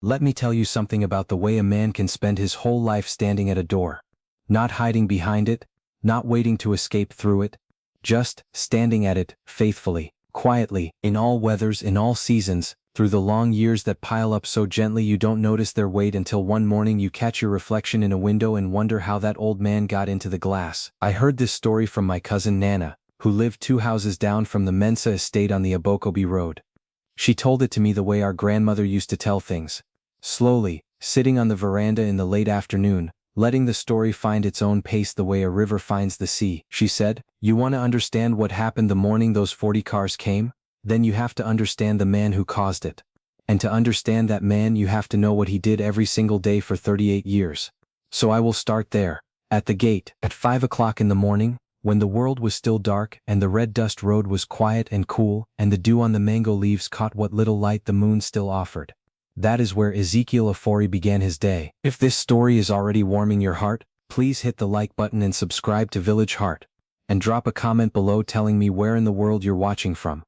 Let me tell you something about the way a man can spend his whole life standing at a door. Not hiding behind it, not waiting to escape through it, just standing at it, faithfully, quietly, in all weathers, in all seasons, through the long years that pile up so gently you don't notice their weight until one morning you catch your reflection in a window and wonder how that old man got into the glass. I heard this story from my cousin Nana, who lived 2 houses down from the Mensah estate on the Abokobi road. She told it to me the way our grandmother used to tell things. Slowly, sitting on the veranda in the late afternoon, letting the story find its own pace the way a river finds the sea. She said, "You want to understand what happened the morning those 40 cars came? Then you have to understand the man who caused it. And to understand that man you have to know what he did every single day for 38 years. So I will start there, at the gate, at 5 o'clock in the morning, when the world was still dark and the red dust road was quiet and cool and the dew on the mango leaves caught what little light the moon still offered. That is where Ezekiel Ofori began his day." If this story is already warming your heart, please hit the like button and subscribe to Village Heart. And drop a comment below telling me where in the world you're watching from.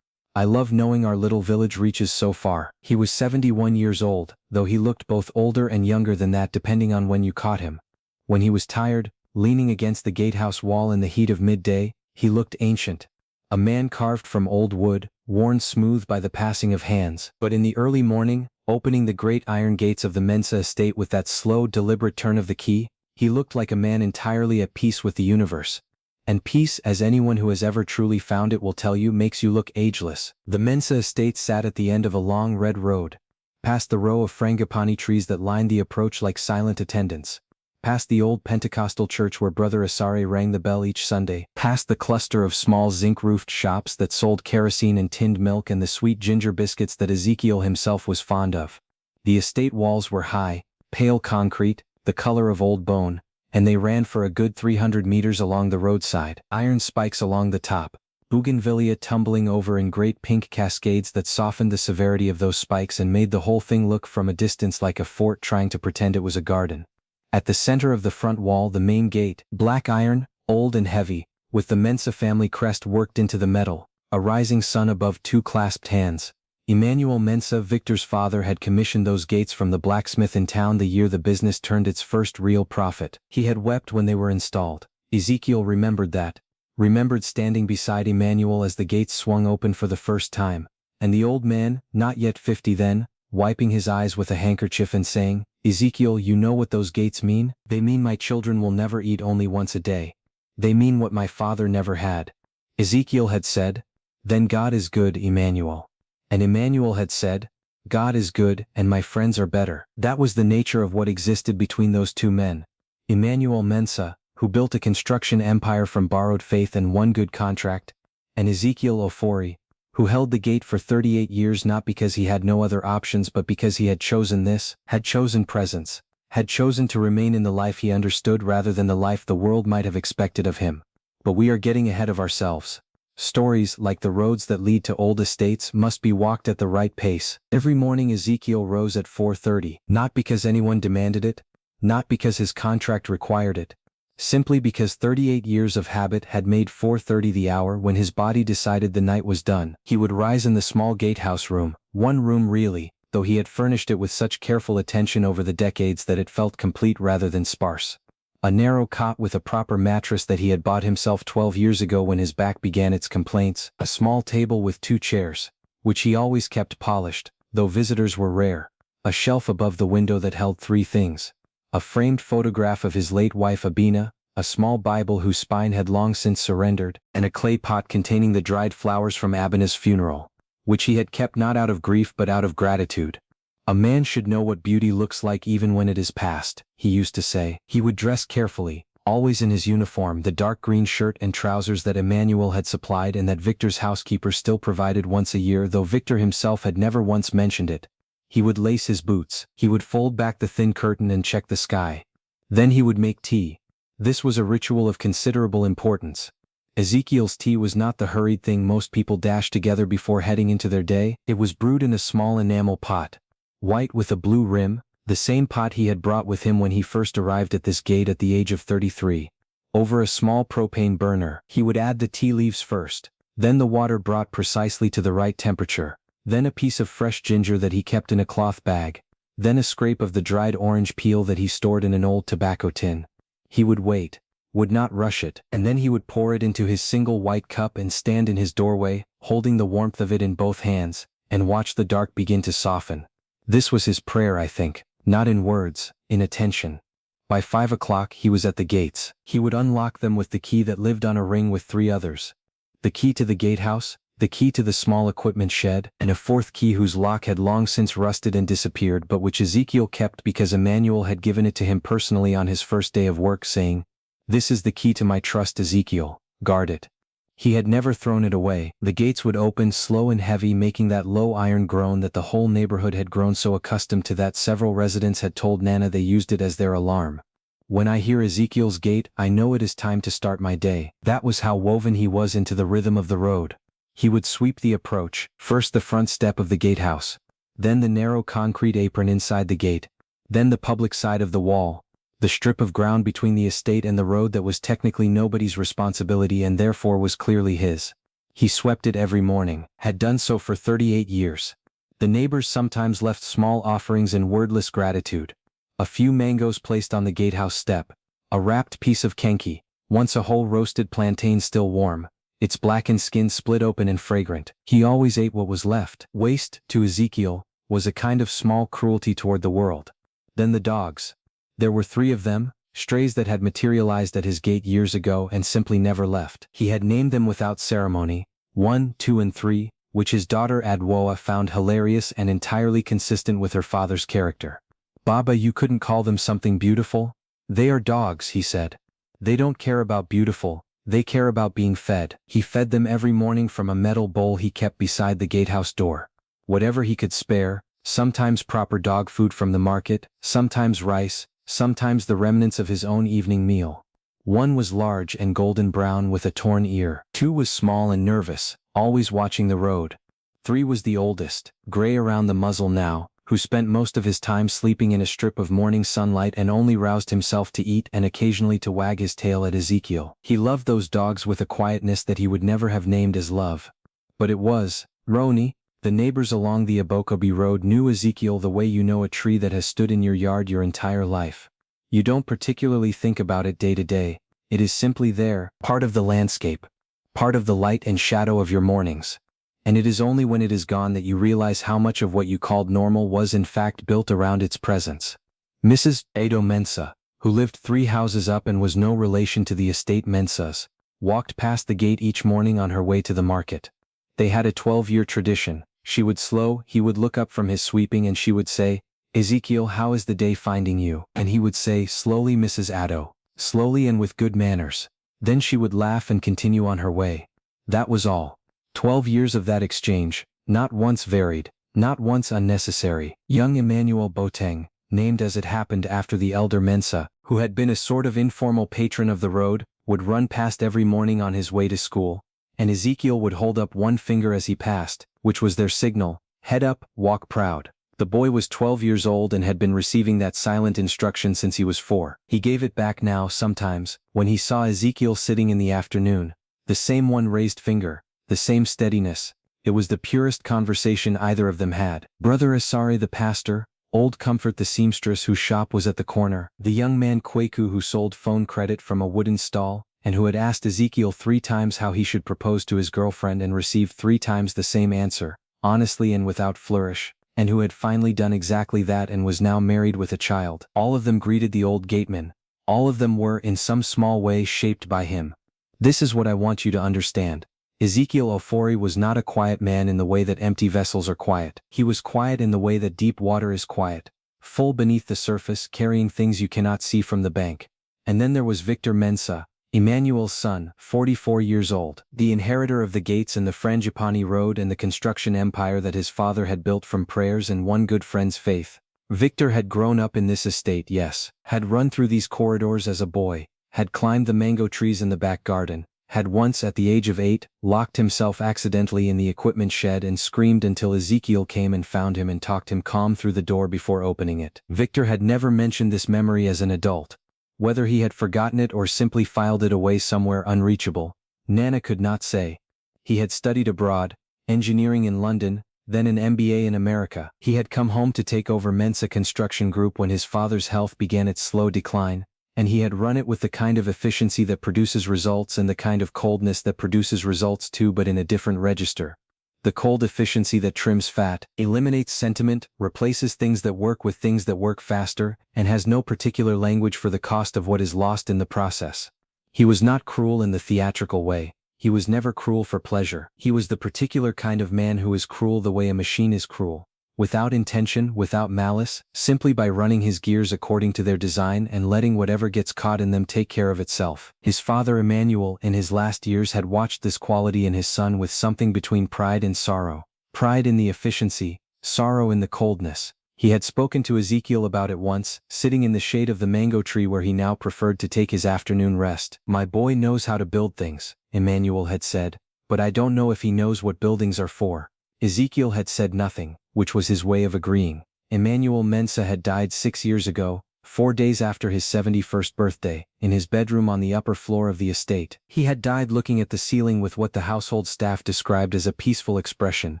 I love knowing our little village reaches so far. He was 71 years old, though he looked both older and younger than that depending on when you caught him. When he was tired, leaning against the gatehouse wall in the heat of midday, he looked ancient. A man carved from old wood, worn smooth by the passing of hands. But in the early morning, opening the great iron gates of the Mensah estate with that slow, deliberate turn of the key, he looked like a man entirely at peace with the universe. And peace, as anyone who has ever truly found it will tell you, makes you look ageless. The Mensah estate sat at the end of a long red road. Past the row of frangipani trees that lined the approach like silent attendants. Past the old Pentecostal church where Brother Asare rang the bell each Sunday. Past the cluster of small zinc-roofed shops that sold kerosene and tinned milk and the sweet ginger biscuits that Ezekiel himself was fond of. The estate walls were high, pale concrete, the color of old bone, and they ran for a good 300 meters along the roadside. Iron spikes along the top, bougainvillea tumbling over in great pink cascades that softened the severity of those spikes and made the whole thing look from a distance like a fort trying to pretend it was a garden. At the center of the front wall the main gate, black iron, old and heavy, with the Mensah family crest worked into the metal, a rising sun above 2 clasped hands. Emmanuel Mensah, Victor's father, had commissioned those gates from the blacksmith in town the year the business turned its first real profit. He had wept when they were installed. Ezekiel remembered that. Remembered standing beside Emmanuel as the gates swung open for the first time, and the old man, not yet 50 then, wiping his eyes with a handkerchief and saying, "Ezekiel, you know what those gates mean? They mean my children will never eat only once a day. They mean what my father never had." Ezekiel had said, "Then God is good, Emmanuel." And Emmanuel had said, "God is good, and my friends are better." That was the nature of what existed between those two men. Emmanuel Mensah, who built a construction empire from borrowed faith and one good contract, and Ezekiel Ofori, who held the gate for 38 years not because he had no other options but because he had chosen this, had chosen presence, had chosen to remain in the life he understood rather than the life the world might have expected of him. But we are getting ahead of ourselves. Stories, like the roads that lead to old estates, must be walked at the right pace. Every morning Ezekiel rose at 4:30, not because anyone demanded it, not because his contract required it, simply because 38 years of habit had made 4:30 the hour when his body decided the night was done. He would rise in the small gatehouse room, one room really, though he had furnished it with such careful attention over the decades that it felt complete rather than sparse. A narrow cot with a proper mattress that he had bought himself 12 years ago when his back began its complaints, a small table with 2 chairs, which he always kept polished, though visitors were rare, a shelf above the window that held 3 things. A framed photograph of his late wife Abina, a small Bible whose spine had long since surrendered, and a clay pot containing the dried flowers from Abina's funeral, which he had kept not out of grief but out of gratitude. "A man should know what beauty looks like even when it is past," he used to say. He would dress carefully, always in his uniform, the dark green shirt and trousers that Emmanuel had supplied and that Victor's housekeeper still provided once a year, though Victor himself had never once mentioned it. He would lace his boots. He would fold back the thin curtain and check the sky. Then he would make tea. This was a ritual of considerable importance. Ezekiel's tea was not the hurried thing most people dash together before heading into their day. It was brewed in a small enamel pot, white with a blue rim, the same pot he had brought with him when he first arrived at this gate at the age of 33. Over a small propane burner, he would add the tea leaves first, then the water brought precisely to the right temperature, then a piece of fresh ginger that he kept in a cloth bag, then a scrape of the dried orange peel that he stored in an old tobacco tin. He would wait, would not rush it, and then he would pour it into his single white cup and stand in his doorway, holding the warmth of it in both hands, and watch the dark begin to soften. This was his prayer, I think, not in words, in attention. By 5 o'clock he was at the gates. He would unlock them with the key that lived on a ring with 3 others. The key to the gatehouse, the key to the small equipment shed, and a 4th key whose lock had long since rusted and disappeared but which Ezekiel kept because Emmanuel had given it to him personally on his first day of work, saying, "This is the key to my trust, Ezekiel, guard it." He had never thrown it away. The gates would open slow and heavy, making that low iron groan that the whole neighborhood had grown so accustomed to that several residents had told Nana they used it as their alarm. When I hear Ezekiel's gate, I know it is time to start my day. That was how woven he was into the rhythm of the road. He would sweep the approach, first the front step of the gatehouse, then the narrow concrete apron inside the gate, then the public side of the wall, the strip of ground between the estate and the road that was technically nobody's responsibility and therefore was clearly his. He swept it every morning, had done so for 38 years. The neighbors sometimes left small offerings in wordless gratitude. A few mangoes placed on the gatehouse step, a wrapped piece of kenki, once a whole roasted plantain still warm, its blackened skin split open and fragrant. He always ate what was left. Waste, to Ezekiel, was a kind of small cruelty toward the world. Then the dogs. There were 3 of them, strays that had materialized at his gate years ago and simply never left. He had named them without ceremony, 1, 2 and 3, which his daughter Adwoa found hilarious and entirely consistent with her father's character. "Baba, you couldn't call them something beautiful? They are dogs," he said. "They don't care about beautiful, they care about being fed." He fed them every morning from a metal bowl he kept beside the gatehouse door. Whatever he could spare, sometimes proper dog food from the market, sometimes rice, sometimes the remnants of his own evening meal. 1 was large and golden brown with a torn ear. 2 was small and nervous, always watching the road. 3 was the oldest, gray around the muzzle now, who spent most of his time sleeping in a strip of morning sunlight and only roused himself to eat and occasionally to wag his tail at Ezekiel. He loved those dogs with a quietness that he would never have named as love. But it was, Roni. The neighbors along the Abokobi road knew Ezekiel the way you know a tree that has stood in your yard your entire life. You don't particularly think about it day to day, it is simply there, part of the landscape, part of the light and shadow of your mornings. And it is only when it is gone that you realize how much of what you called normal was in fact built around its presence. Mrs. Ado Mensah, who lived 3 houses up and was no relation to the estate Mensahs, walked past the gate each morning on her way to the market. They had a 12-year tradition. She would slow, he would look up from his sweeping and she would say, "Ezekiel, how is the day finding you?" And he would say, "Slowly, Mrs. Addo, slowly and with good manners." Then she would laugh and continue on her way. That was all. 12 years of that exchange, not once varied, not once unnecessary. Young Emmanuel Boteng, named as it happened after the elder Mensah, who had been a sort of informal patron of the road, would run past every morning on his way to school, and Ezekiel would hold up one finger as he passed, which was their signal, "Head up, walk proud." The boy was 12 years old and had been receiving that silent instruction since he was 4. He gave it back now sometimes, when he saw Ezekiel sitting in the afternoon, the same one raised finger, the same steadiness. It was the purest conversation either of them had. Brother Asari the pastor, old Comfort the seamstress whose shop was at the corner, the young man Kwaku who sold phone credit from a wooden stall, and who had asked Ezekiel 3 times how he should propose to his girlfriend and received 3 times the same answer, honestly and without flourish, and who had finally done exactly that and was now married with a child. All of them greeted the old Gateman. All of them were in some small way shaped by him. This is what I want you to understand. Ezekiel Ofori was not a quiet man in the way that empty vessels are quiet. He was quiet in the way that deep water is quiet, full beneath the surface, carrying things you cannot see from the bank. And then there was Victor Mensah, Emmanuel's son, 44 years old, the inheritor of the gates and the Frangipani road and the construction empire that his father had built from prayers and one good friend's faith. Victor had grown up in this estate, yes, had run through these corridors as a boy, had climbed the mango trees in the back garden, had once at the age of 8, locked himself accidentally in the equipment shed and screamed until Ezekiel came and found him and talked him calm through the door before opening it. Victor had never mentioned this memory as an adult. Whether he had forgotten it or simply filed it away somewhere unreachable, Nana could not say. He had studied abroad, engineering in London, then an MBA in America. He had come home to take over Mensah Construction Group when his father's health began its slow decline, and he had run it with the kind of efficiency that produces results and the kind of coldness that produces results too, but in a different register. The cold efficiency that trims fat, eliminates sentiment, replaces things that work with things that work faster, and has no particular language for the cost of what is lost in the process. He was not cruel in the theatrical way. He was never cruel for pleasure. He was the particular kind of man who is cruel the way a machine is cruel. Without intention, without malice, simply by running his gears according to their design and letting whatever gets caught in them take care of itself. His father Emmanuel in his last years had watched this quality in his son with something between pride and sorrow. Pride in the efficiency, sorrow in the coldness. He had spoken to Ezekiel about it once, sitting in the shade of the mango tree where he now preferred to take his afternoon rest. "My boy knows how to build things," Emmanuel had said, "but I don't know if he knows what buildings are for." Ezekiel had said nothing, which was his way of agreeing. Emmanuel Mensah had died 6 years ago, 4 days after his 71st birthday, in his bedroom on the upper floor of the estate. He had died looking at the ceiling with what the household staff described as a peaceful expression,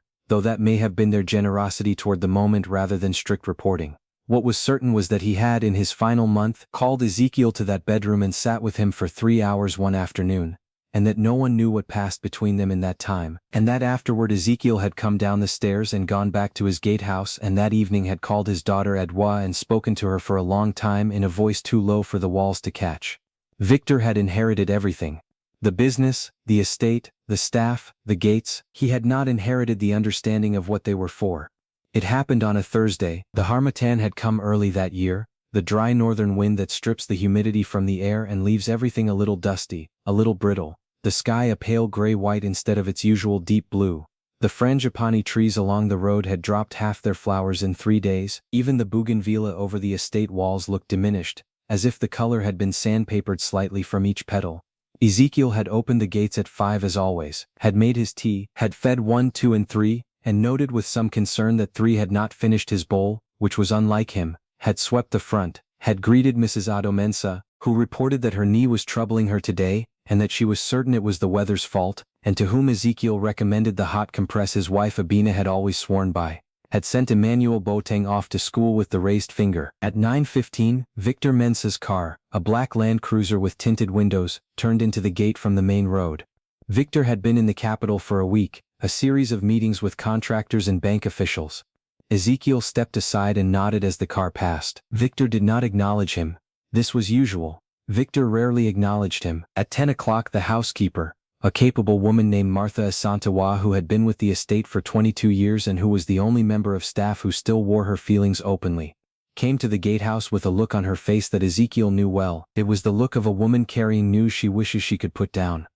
though that may have been their generosity toward the moment rather than strict reporting. What was certain was that he had, in his final month, called Ezekiel to that bedroom and sat with him for 3 hours one afternoon, and that no one knew what passed between them in that time, and that afterward Ezekiel had come down the stairs and gone back to his gatehouse, and that evening had called his daughter Adwa and spoken to her for a long time in a voice too low for the walls to catch. Victor had inherited everything. The business, the estate, the staff, the gates. He had not inherited the understanding of what they were for. It happened on a Thursday. The harmattan had come early that year, the dry northern wind that strips the humidity from the air and leaves everything a little dusty, a little brittle. The sky a pale gray-white instead of its usual deep blue. The frangipani trees along the road had dropped half their flowers in 3 days. Even the bougainvillea over the estate walls looked diminished, as if the color had been sandpapered slightly from each petal. Ezekiel had opened the gates at 5 as always, had made his tea, had fed 1, 2 and 3, and noted with some concern that 3 had not finished his bowl, which was unlike him, had swept the front, had greeted Mrs. Mensah, who reported that her knee was troubling her today, and that she was certain it was the weather's fault, and to whom Ezekiel recommended the hot compress his wife Abina had always sworn by, had sent Emmanuel Boateng off to school with the raised finger. At 9:15, Victor Mensah's car, a black Land Cruiser with tinted windows, turned into the gate from the main road. Victor had been in the capital for a week, a series of meetings with contractors and bank officials. Ezekiel stepped aside and nodded as the car passed. Victor did not acknowledge him. This was usual. Victor rarely acknowledged him. At 10 o'clock the housekeeper, a capable woman named Martha Asantewa who had been with the estate for 22 years and who was the only member of staff who still wore her feelings openly, came to the gatehouse with a look on her face that Ezekiel knew well. It was the look of a woman carrying news she wishes she could put down.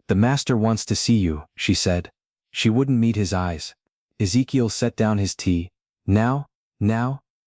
"The master wants to see you," she said. She wouldn't meet his eyes. Ezekiel set down his tea. Now?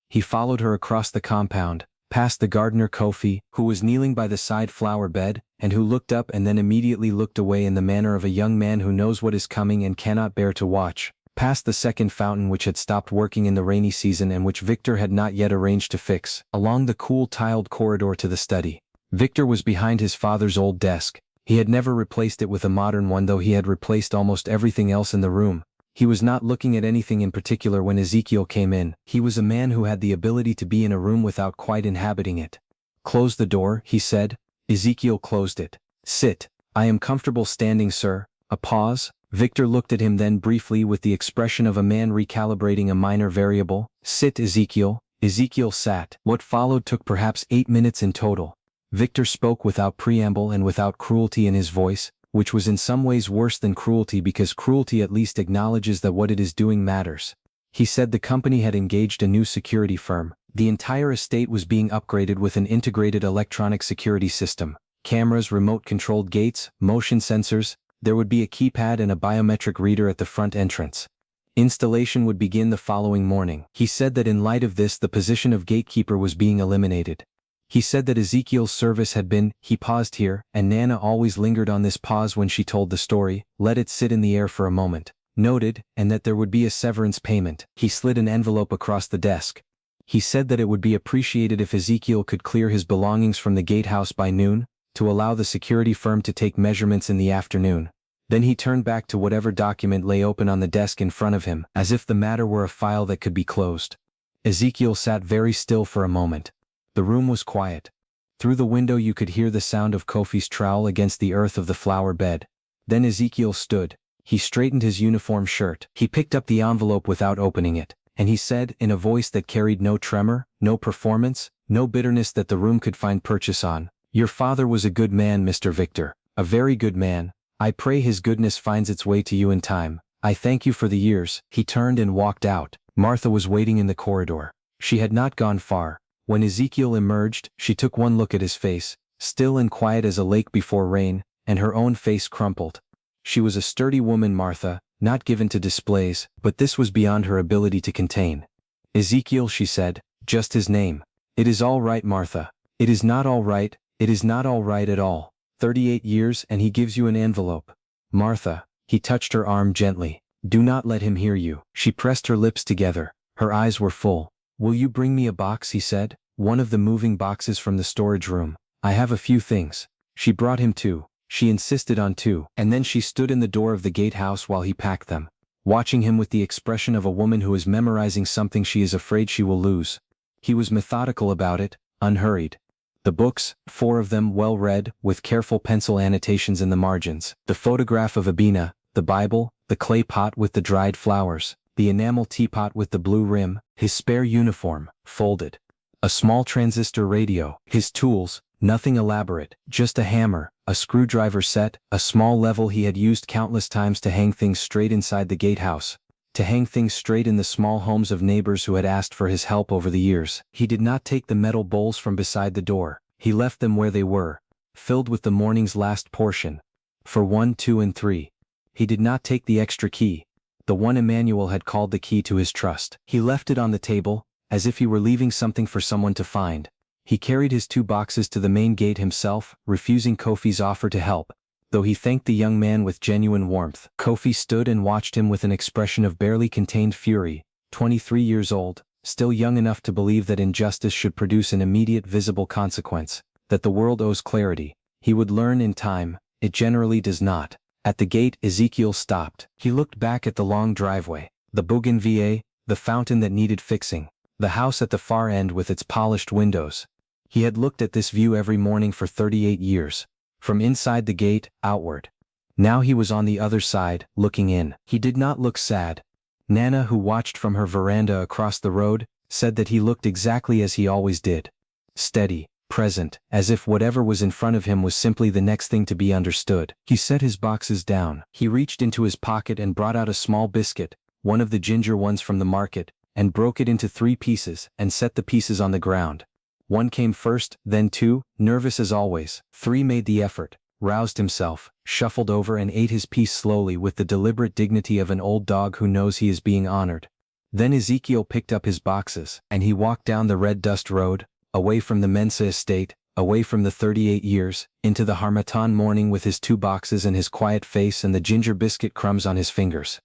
He followed her across the compound, past the gardener Kofi, who was kneeling by the side flower bed, and who looked up and then immediately looked away in the manner of a young man who knows what is coming and cannot bear to watch, past the second fountain which had stopped working in the rainy season and which Victor had not yet arranged to fix, along the cool tiled corridor to the study. Victor was behind his father's old desk. He had never replaced it with a modern one, though he had replaced almost everything else in the room. He was not looking at anything in particular when Ezekiel came in. He was a man who had the ability to be in a room without quite inhabiting it. "Close the door," he said. Ezekiel closed it. "Sit. I am comfortable standing, sir." A pause. Victor looked at him then briefly with the expression of a man recalibrating a minor variable. "Sit, Ezekiel." Ezekiel sat. What followed took perhaps 8 minutes in total. Victor spoke without preamble and without cruelty in his voice, which was in some ways worse than cruelty because cruelty at least acknowledges that what it is doing matters. He said the company had engaged a new security firm. The entire estate was being upgraded with an integrated electronic security system. Cameras, remote-controlled gates, motion sensors. There would be a keypad and a biometric reader at the front entrance. Installation would begin the following morning. He said that in light of this the position of gatekeeper was being eliminated. He said that Ezekiel's service had been, he paused here, and Nana always lingered on this pause when she told the story, let it sit in the air for a moment, noted, and that there would be a severance payment. He slid an envelope across the desk. He said that it would be appreciated if Ezekiel could clear his belongings from the gatehouse by noon, to allow the security firm to take measurements in the afternoon. Then he turned back to whatever document lay open on the desk in front of him, as if the matter were a file that could be closed. Ezekiel sat very still for a moment. The room was quiet. Through the window you could hear the sound of Kofi's trowel against the earth of the flower bed. Then Ezekiel stood. He straightened his uniform shirt. He picked up the envelope without opening it, and he said, in a voice that carried no tremor, no performance, no bitterness that the room could find purchase on, "Your father was a good man, Mr. Victor. A very good man. I pray his goodness finds its way to you in time. I thank you for the years." He turned and walked out. Martha was waiting in the corridor. She had not gone far. When Ezekiel emerged, she took one look at his face, still and quiet as a lake before rain, and her own face crumpled. She was a sturdy woman, Martha, not given to displays, but this was beyond her ability to contain. "Ezekiel," she said, "just his name." "It is all right, Martha." "It is not all right, it is not all right at all. 38 years and he gives you an envelope." "Martha," he touched her arm gently, "do not let him hear you." She pressed her lips together. Her eyes were full. "Will you bring me a box?" he said. "One of the moving boxes from the storage room. I have a few things." She brought him two. She insisted on two, and then she stood in the door of the gatehouse while he packed them, watching him with the expression of a woman who is memorizing something she is afraid she will lose. He was methodical about it, unhurried. The books, 4 of them well read, with careful pencil annotations in the margins, the photograph of Abina, the Bible, the clay pot with the dried flowers, the enamel teapot with the blue rim, his spare uniform, folded, a small transistor radio, his tools, nothing elaborate, just a hammer, a screwdriver set, a small level he had used countless times to hang things straight inside the gatehouse, to hang things straight in the small homes of neighbors who had asked for his help over the years. He did not take the metal bowls from beside the door. He left them where they were, filled with the morning's last portion. For 1, 2, and 3. He did not take the extra key, the one Emmanuel had called the key to his trust. He left it on the table, as if he were leaving something for someone to find. He carried his 2 boxes to the main gate himself, refusing Kofi's offer to help, though he thanked the young man with genuine warmth. Kofi stood and watched him with an expression of barely contained fury, 23 years old, still young enough to believe that injustice should produce an immediate visible consequence, that the world owes clarity. He would learn in time. It generally does not. At the gate, Ezekiel stopped. He looked back at the long driveway, the bougainvillea, the fountain that needed fixing, the house at the far end with its polished windows. He had looked at this view every morning for 38 years, from inside the gate, outward. Now he was on the other side, looking in. He did not look sad. Nana, who watched from her veranda across the road, said that he looked exactly as he always did. Steady, present, as if whatever was in front of him was simply the next thing to be understood. He set his boxes down. He reached into his pocket and brought out a small biscuit, one of the ginger ones from the market, and broke it into 3 pieces, and set the pieces on the ground. 1 came first, then 2, nervous as always. 3 made the effort, roused himself, shuffled over and ate his piece slowly with the deliberate dignity of an old dog who knows he is being honored. Then Ezekiel picked up his boxes, and he walked down the red dust road, away from the Mensah estate, away from the 38 years, into the Harmattan morning with his 2 boxes and his quiet face and the ginger biscuit crumbs on his fingers.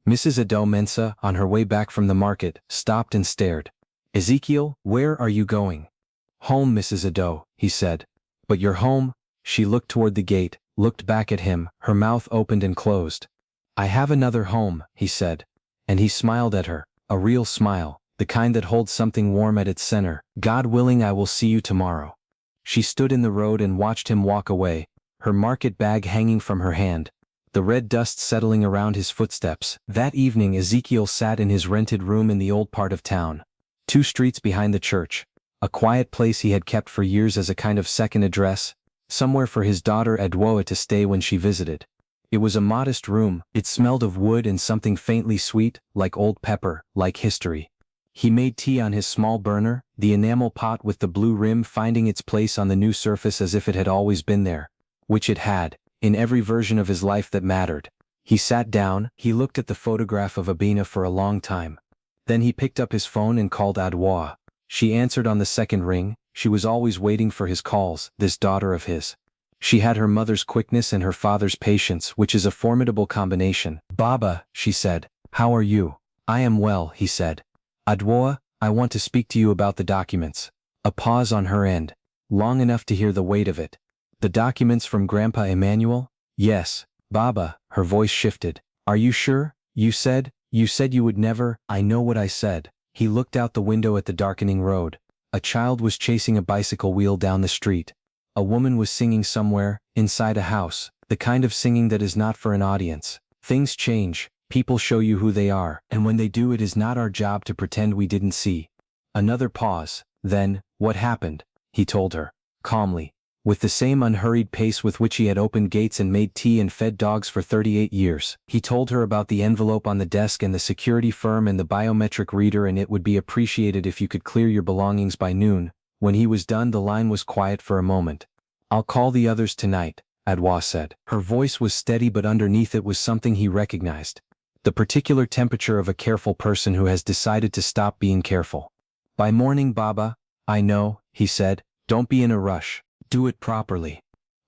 Mrs. Ado Mensah, on her way back from the market, stopped and stared. "Ezekiel, where are you going?" "Home, Mrs. Ado," he said. "But you're home?" She looked toward the gate, looked back at him, her mouth opened and closed. "I have another home," he said. And he smiled at her, a real smile, the kind that holds something warm at its center. "God willing, I will see you tomorrow." She stood in the road and watched him walk away, her market bag hanging from her hand, the red dust settling around his footsteps. That evening Ezekiel sat in his rented room in the old part of town, 2 streets behind the church, a quiet place he had kept for years as a kind of second address, somewhere for his daughter Adwoa to stay when she visited. It was a modest room. It smelled of wood and something faintly sweet, like old pepper, like history. He made tea on his small burner, the enamel pot with the blue rim finding its place on the new surface as if it had always been there, which it had, in every version of his life that mattered. He sat down. He looked at the photograph of Abina for a long time. Then he picked up his phone and called Adwoa. She answered on the second ring. She was always waiting for his calls, this daughter of his. She had her mother's quickness and her father's patience, which is a formidable combination. "Baba," she said, "how are you?" "I am well," he said. "Adwoa, I want to speak to you about the documents." A pause on her end, long enough to hear the weight of it. "The documents from Grandpa Emmanuel?" "Yes. Baba, her voice shifted. Are you sure? You said you would never. I know what I said. He looked out the window at the darkening road. A child was chasing a bicycle wheel down the street. A woman was singing somewhere, inside a house, the kind of singing that is not for an audience. Things change, people show you who they are, and when they do, it is not our job to pretend we didn't see. Another pause. Then, what happened? He told her, calmly, with the same unhurried pace with which he had opened gates and made tea and fed dogs for 38 years. He told her about the envelope on the desk and the security firm and the biometric reader, and it would be appreciated if you could clear your belongings by noon. When he was done, the line was quiet for a moment. I'll call the others tonight, Adwa said. Her voice was steady, but underneath it was something he recognized. The particular temperature of a careful person who has decided to stop being careful. By morning, Baba. I know, he said. Don't be in a rush. Do it properly.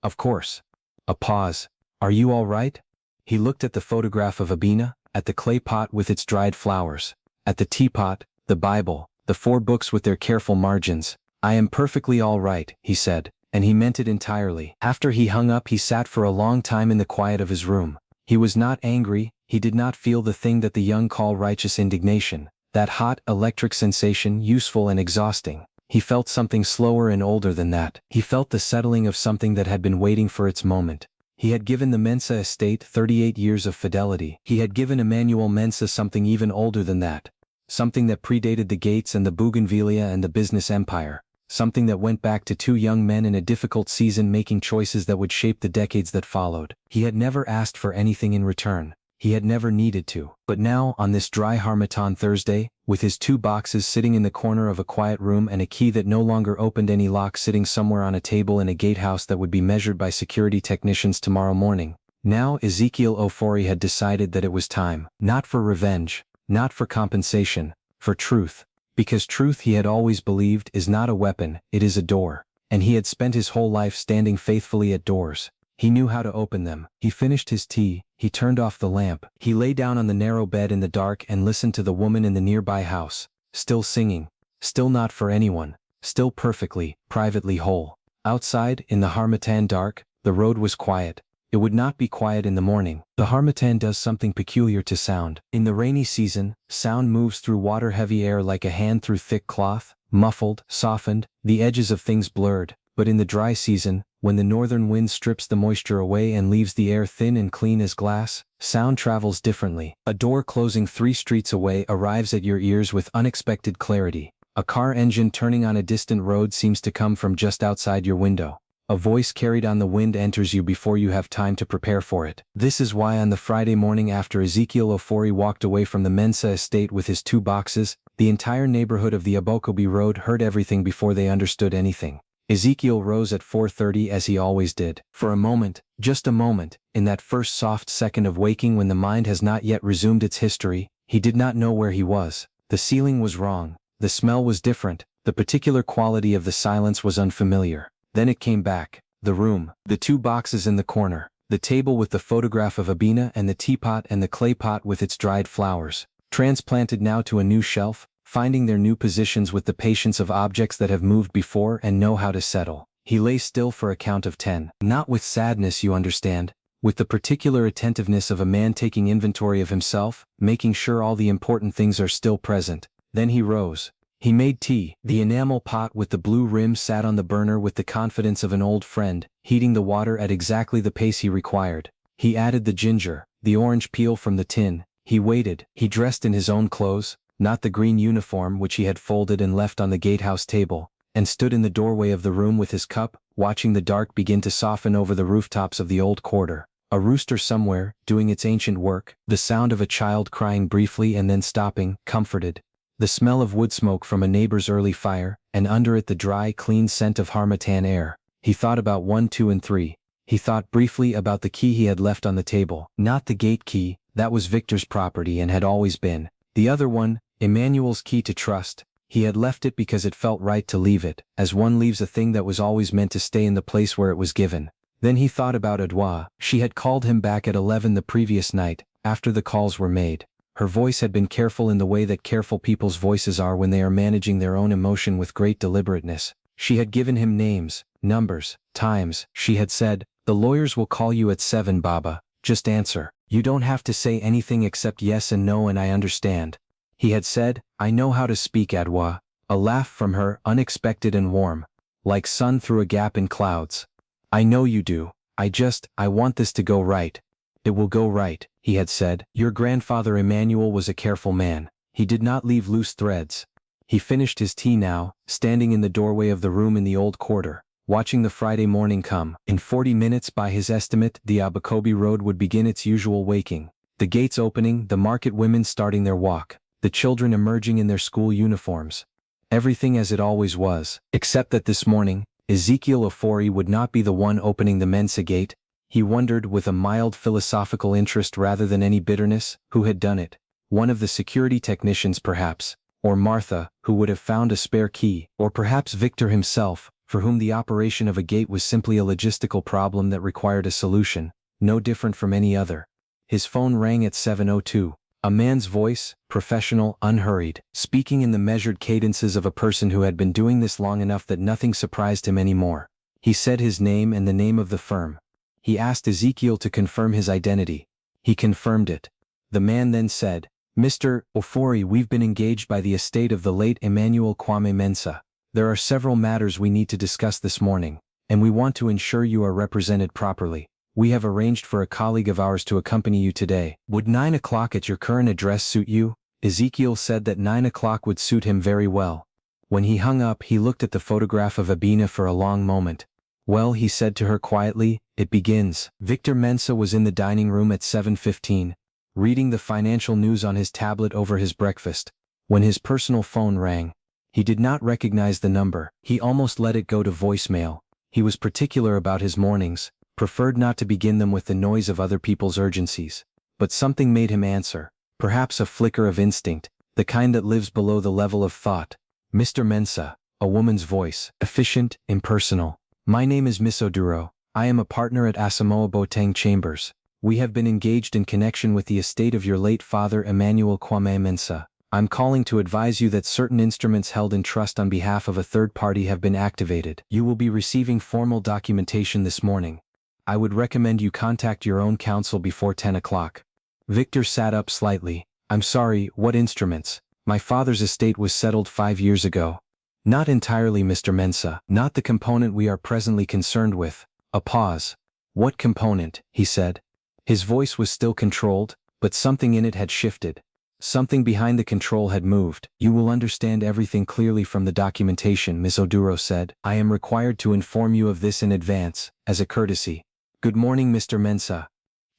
Of course. A pause. Are you all right? He looked at the photograph of Abina, at the clay pot with its dried flowers, at the teapot, the Bible, the 4 books with their careful margins. I am perfectly all right, he said, and he meant it entirely. After he hung up, he sat for a long time in the quiet of his room. He was not angry, he did not feel the thing that the young call righteous indignation, that hot, electric sensation, useful and exhausting. He felt something slower and older than that. He felt the settling of something that had been waiting for its moment. He had given the Mensah estate 38 years of fidelity. He had given Emmanuel Mensah something even older than that. Something that predated the Gates and the Bougainvillea and the business empire. Something that went back to 2 young men in a difficult season making choices that would shape the decades that followed. He had never asked for anything in return. He had never needed to. But now, on this dry Harmattan Thursday, with his 2 boxes sitting in the corner of a quiet room and a key that no longer opened any lock sitting somewhere on a table in a gatehouse that would be measured by security technicians tomorrow morning, now Ezekiel Ofori had decided that it was time, not for revenge, not for compensation, for truth. Because truth, he had always believed, is not a weapon, it is a door. And he had spent his whole life standing faithfully at doors. He knew how to open them. He finished his tea, he turned off the lamp. He lay down on the narrow bed in the dark and listened to the woman in the nearby house, still singing, still not for anyone, still perfectly, privately whole. Outside, in the Harmattan dark, the road was quiet. It would not be quiet in the morning. The Harmattan does something peculiar to sound. In the rainy season, sound moves through water-heavy air like a hand through thick cloth, muffled, softened, the edges of things blurred. But in the dry season, when the northern wind strips the moisture away and leaves the air thin and clean as glass, sound travels differently. A door closing 3 streets away arrives at your ears with unexpected clarity. A car engine turning on a distant road seems to come from just outside your window. A voice carried on the wind enters you before you have time to prepare for it. This is why on the Friday morning after Ezekiel Ofori walked away from the Mensah estate with his 2 boxes, the entire neighborhood of the Abokobi road heard everything before they understood anything. Ezekiel rose at 4:30 as he always did. For a moment, just a moment, in that first soft second of waking when the mind has not yet resumed its history, he did not know where he was. The ceiling was wrong. The smell was different. The particular quality of the silence was unfamiliar. Then it came back. The room, the 2 boxes in the corner, the table with the photograph of Abina and the teapot and the clay pot with its dried flowers, transplanted now to a new shelf, finding their new positions with the patience of objects that have moved before and know how to settle. He lay still for a count of 10. Not with sadness, you understand, with the particular attentiveness of a man taking inventory of himself, making sure all the important things are still present. Then he rose. He made tea. The enamel pot with the blue rim sat on the burner with the confidence of an old friend, heating the water at exactly the pace he required. He added the ginger, the orange peel from the tin. He waited. He dressed in his own clothes, not the green uniform which he had folded and left on the gatehouse table, and stood in the doorway of the room with his cup, watching the dark begin to soften over the rooftops of the old quarter. A rooster somewhere, doing its ancient work, the sound of a child crying briefly and then stopping, comforted. The smell of wood smoke from a neighbor's early fire, and under it the dry, clean scent of Harmattan air. He thought about 1, 2 and 3. He thought briefly about the key he had left on the table. Not the gate key, that was Victor's property and had always been. The other one, Emmanuel's key to trust. He had left it because it felt right to leave it, as one leaves a thing that was always meant to stay in the place where it was given. Then he thought about Adwa. She had called him back at 11 the previous night, after the calls were made. Her voice had been careful in the way that careful people's voices are when they are managing their own emotion with great deliberateness. She had given him names, numbers, times. She had said, "The lawyers will call you at 7, Baba. just answer. You don't have to say anything except yes and no and I understand. He had said, I know how to speak Adwa. A laugh from her, unexpected and warm. Like sun through a gap in clouds. I know you do. I want this to go right. It will go right, he had said. Your grandfather Emmanuel was a careful man. He did not leave loose threads. He finished his tea now, standing in the doorway of the room in the old quarter, watching the Friday morning come. In 40 minutes by his estimate, the Abokobi road would begin its usual waking. The gates opening, the market women starting their walk, the children emerging in their school uniforms. Everything as it always was, except that this morning, Ezekiel Ofori would not be the one opening the Mensah gate. He wondered with a mild philosophical interest rather than any bitterness, who had done it. One of the security technicians perhaps, or Martha, who would have found a spare key, or perhaps Victor himself, for whom the operation of a gate was simply a logistical problem that required a solution, no different from any other. His phone rang at 7:02. A man's voice, professional, unhurried, speaking in the measured cadences of a person who had been doing this long enough that nothing surprised him anymore. He said his name and the name of the firm. He asked Ezekiel to confirm his identity. He confirmed it. The man then said, Mr. Ofori, we've been engaged by the estate of the late Emmanuel Mensah. There are several matters we need to discuss this morning, and we want to ensure you are represented properly. We have arranged for a colleague of ours to accompany you today. Would 9 o'clock at your current address suit you? Ezekiel said that 9 o'clock would suit him very well. When he hung up, he looked at the photograph of Abina for a long moment. Well, he said to her quietly, it begins. Victor Mensah was in the dining room at 7:15, reading the financial news on his tablet over his breakfast, when his personal phone rang. He did not recognize the number. He almost let it go to voicemail. He was particular about his mornings, preferred not to begin them with the noise of other people's urgencies. But something made him answer, perhaps a flicker of instinct, the kind that lives below the level of thought. Mr. Mensah, a woman's voice, efficient, impersonal. My name is Miss Oduro. I am a partner at Asamoah Boteng Chambers. We have been engaged in connection with the estate of your late father Emmanuel Mensah. I'm calling to advise you that certain instruments held in trust on behalf of a third party have been activated. You will be receiving formal documentation this morning. I would recommend you contact your own counsel before 10 o'clock. Victor sat up slightly. I'm sorry, what instruments? My father's estate was settled 5 years ago. Not entirely, Mr. Mensah. Not the component we are presently concerned with. A pause. What component? He said. His voice was still controlled, but something in it had shifted. Something behind the control had moved. You will understand everything clearly from the documentation, Miss Oduro said. I am required to inform you of this in advance, as a courtesy. Good morning, Mr. Mensah.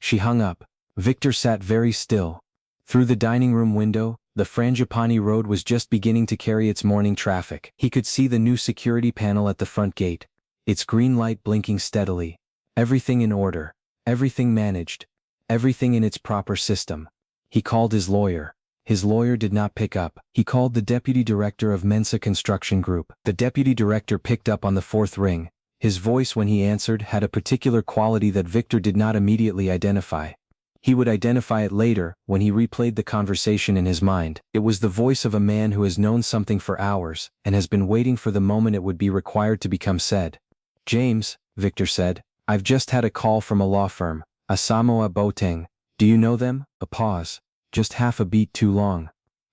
She hung up. Victor sat very still. Through the dining room window, the Frangipani Road was just beginning to carry its morning traffic. He could see the new security panel at the front gate, its green light blinking steadily. Everything in order, everything managed, everything in its proper system. He called his lawyer. His lawyer did not pick up. He called the deputy director of Mensah Construction Group. The deputy director picked up on the fourth ring. His voice when he answered had a particular quality that Victor did not immediately identify. He would identify it later, when he replayed the conversation in his mind. It was the voice of a man who has known something for hours, and has been waiting for the moment it would be required to become said. James, Victor said, I've just had a call from a law firm, Asamoah Boteng. Do you know them? A pause. Just half a beat too long.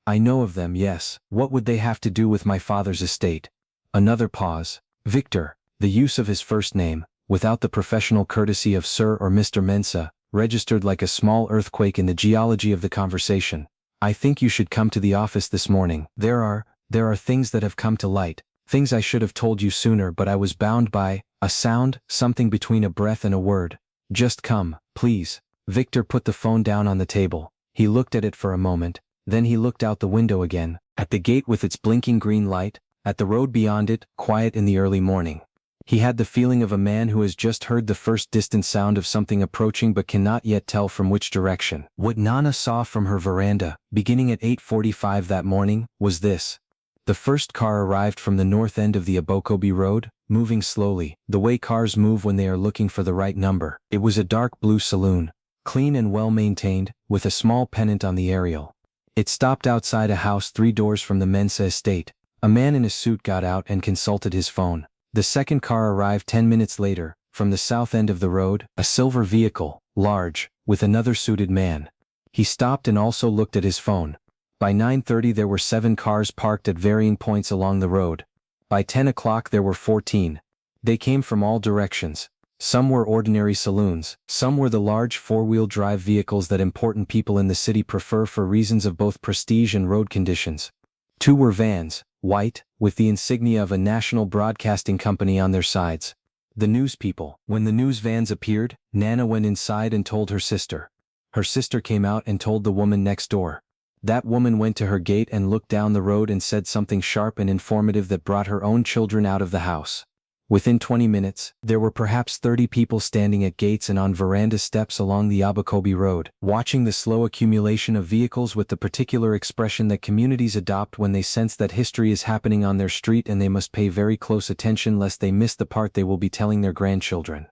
I know of them, yes. What would they have to do with my father's estate? Another pause. Victor. The use of his first name, without the professional courtesy of Sir or Mr. Mensah, registered like a small earthquake in the geology of the conversation. I think you should come to the office this morning. There are things that have come to light, things I should have told you sooner, but I was bound by a sound, something between a breath and a word. Just come, please. Victor put the phone down on the table. He looked at it for a moment, then he looked out the window again, at the gate with its blinking green light, at the road beyond it, quiet in the early morning. He had the feeling of a man who has just heard the first distant sound of something approaching but cannot yet tell from which direction. What Nana saw from her veranda, beginning at 8:45 that morning, was this. The first car arrived from the north end of the Abokobi road, moving slowly, the way cars move when they are looking for the right number. It was a dark blue saloon, clean and well maintained, with a small pennant on the aerial. It stopped outside a house 3 doors from the Mensah estate. A man in a suit got out and consulted his phone. The second car arrived 10 minutes later, from the south end of the road, a silver vehicle, large, with another suited man. He stopped and also looked at his phone. By 9:30 there were 7 cars parked at varying points along the road. By 10 o'clock there were 14. They came from all directions. Some were ordinary saloons, some were the large four-wheel drive vehicles that important people in the city prefer for reasons of both prestige and road conditions. 2 were vans, white, with the insignia of a national broadcasting company on their sides. The news people. When the news vans appeared, Nana went inside and told her sister. Her sister came out and told the woman next door. That woman went to her gate and looked down the road and said something sharp and informative that brought her own children out of the house. Within 20 minutes, there were perhaps 30 people standing at gates and on veranda steps along the Abokobi road, watching the slow accumulation of vehicles with the particular expression that communities adopt when they sense that history is happening on their street and they must pay very close attention lest they miss the part they will be telling their grandchildren.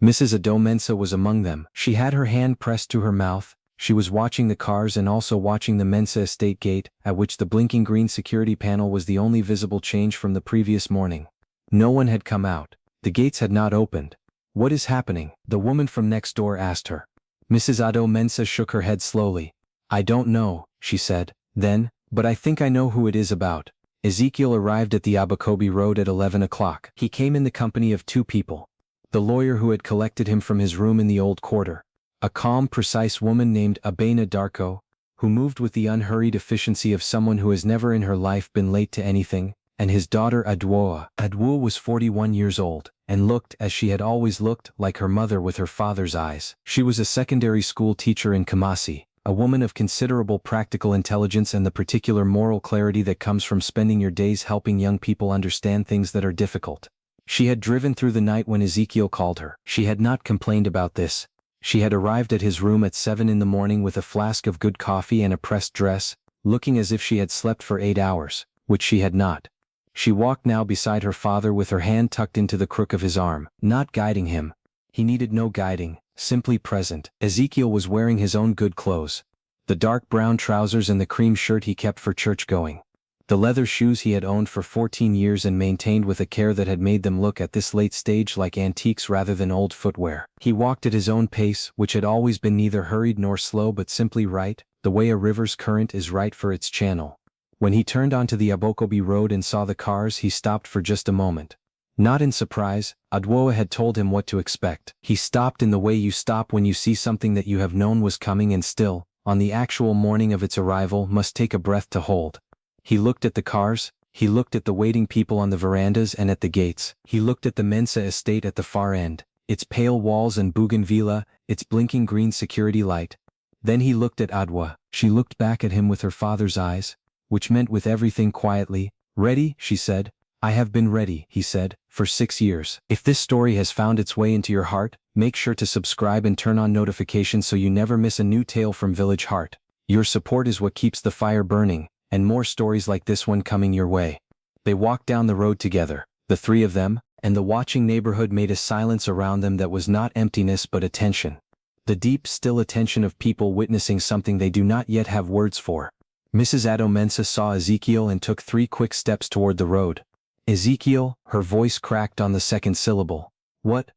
Mrs. Victor Mensah was among them. She had her hand pressed to her mouth. She was watching the cars and also watching the Mensah estate gate, at which the blinking green security panel was the only visible change from the previous morning. No one had come out. The gates had not opened. "What is happening?" the woman from next door asked her. Mrs. Victor Mensah shook her head slowly. "I don't know," she said. Then, "But I think I know who it is about." Ezekiel arrived at the Abokobi road at 11 o'clock. He came in the company of 2 people. The lawyer who had collected him from his room in the old quarter. A calm, precise woman named Abena Darko, who moved with the unhurried efficiency of someone who has never in her life been late to anything, and his daughter Adwoa. Adwoa was 41 years old, and looked, as she had always looked, like her mother with her father's eyes. She was a secondary school teacher in Kumasi, a woman of considerable practical intelligence and the particular moral clarity that comes from spending your days helping young people understand things that are difficult. She had driven through the night when Ezekiel called her. She had not complained about this. She had arrived at his room at 7 in the morning with a flask of good coffee and a pressed dress, looking as if she had slept for 8 hours, which she had not. She walked now beside her father with her hand tucked into the crook of his arm, not guiding him. He needed no guiding, simply present. Ezekiel was wearing his own good clothes. The dark brown trousers and the cream shirt he kept for church going. The leather shoes he had owned for 14 years and maintained with a care that had made them look at this late stage like antiques rather than old footwear. He walked at his own pace, which had always been neither hurried nor slow but simply right, the way a river's current is right for its channel. When he turned onto the Abokobi road and saw the cars, he stopped for just a moment. Not in surprise, Adwoa had told him what to expect. He stopped in the way you stop when you see something that you have known was coming and still, on the actual morning of its arrival, must take a breath to hold. He looked at the cars, he looked at the waiting people on the verandas and at the gates, he looked at the Mensah estate at the far end, its pale walls and bougainvillea, its blinking green security light. Then he looked at Adwoa. She looked back at him with her father's eyes, which meant with everything quietly. "Ready?" she said. "I have been ready," he said, "for 6 years. If this story has found its way into your heart, make sure to subscribe and turn on notifications so you never miss a new tale from Village Heart. Your support is what keeps the fire burning, and more stories like this one coming your way." They walked down the road together, the 3 of them, and the watching neighborhood made a silence around them that was not emptiness but attention. The deep, still attention of people witnessing something they do not yet have words for. Mrs. Victor Mensah saw Ezekiel and took 3 quick steps toward the road. "Ezekiel," her voice cracked on the second syllable. What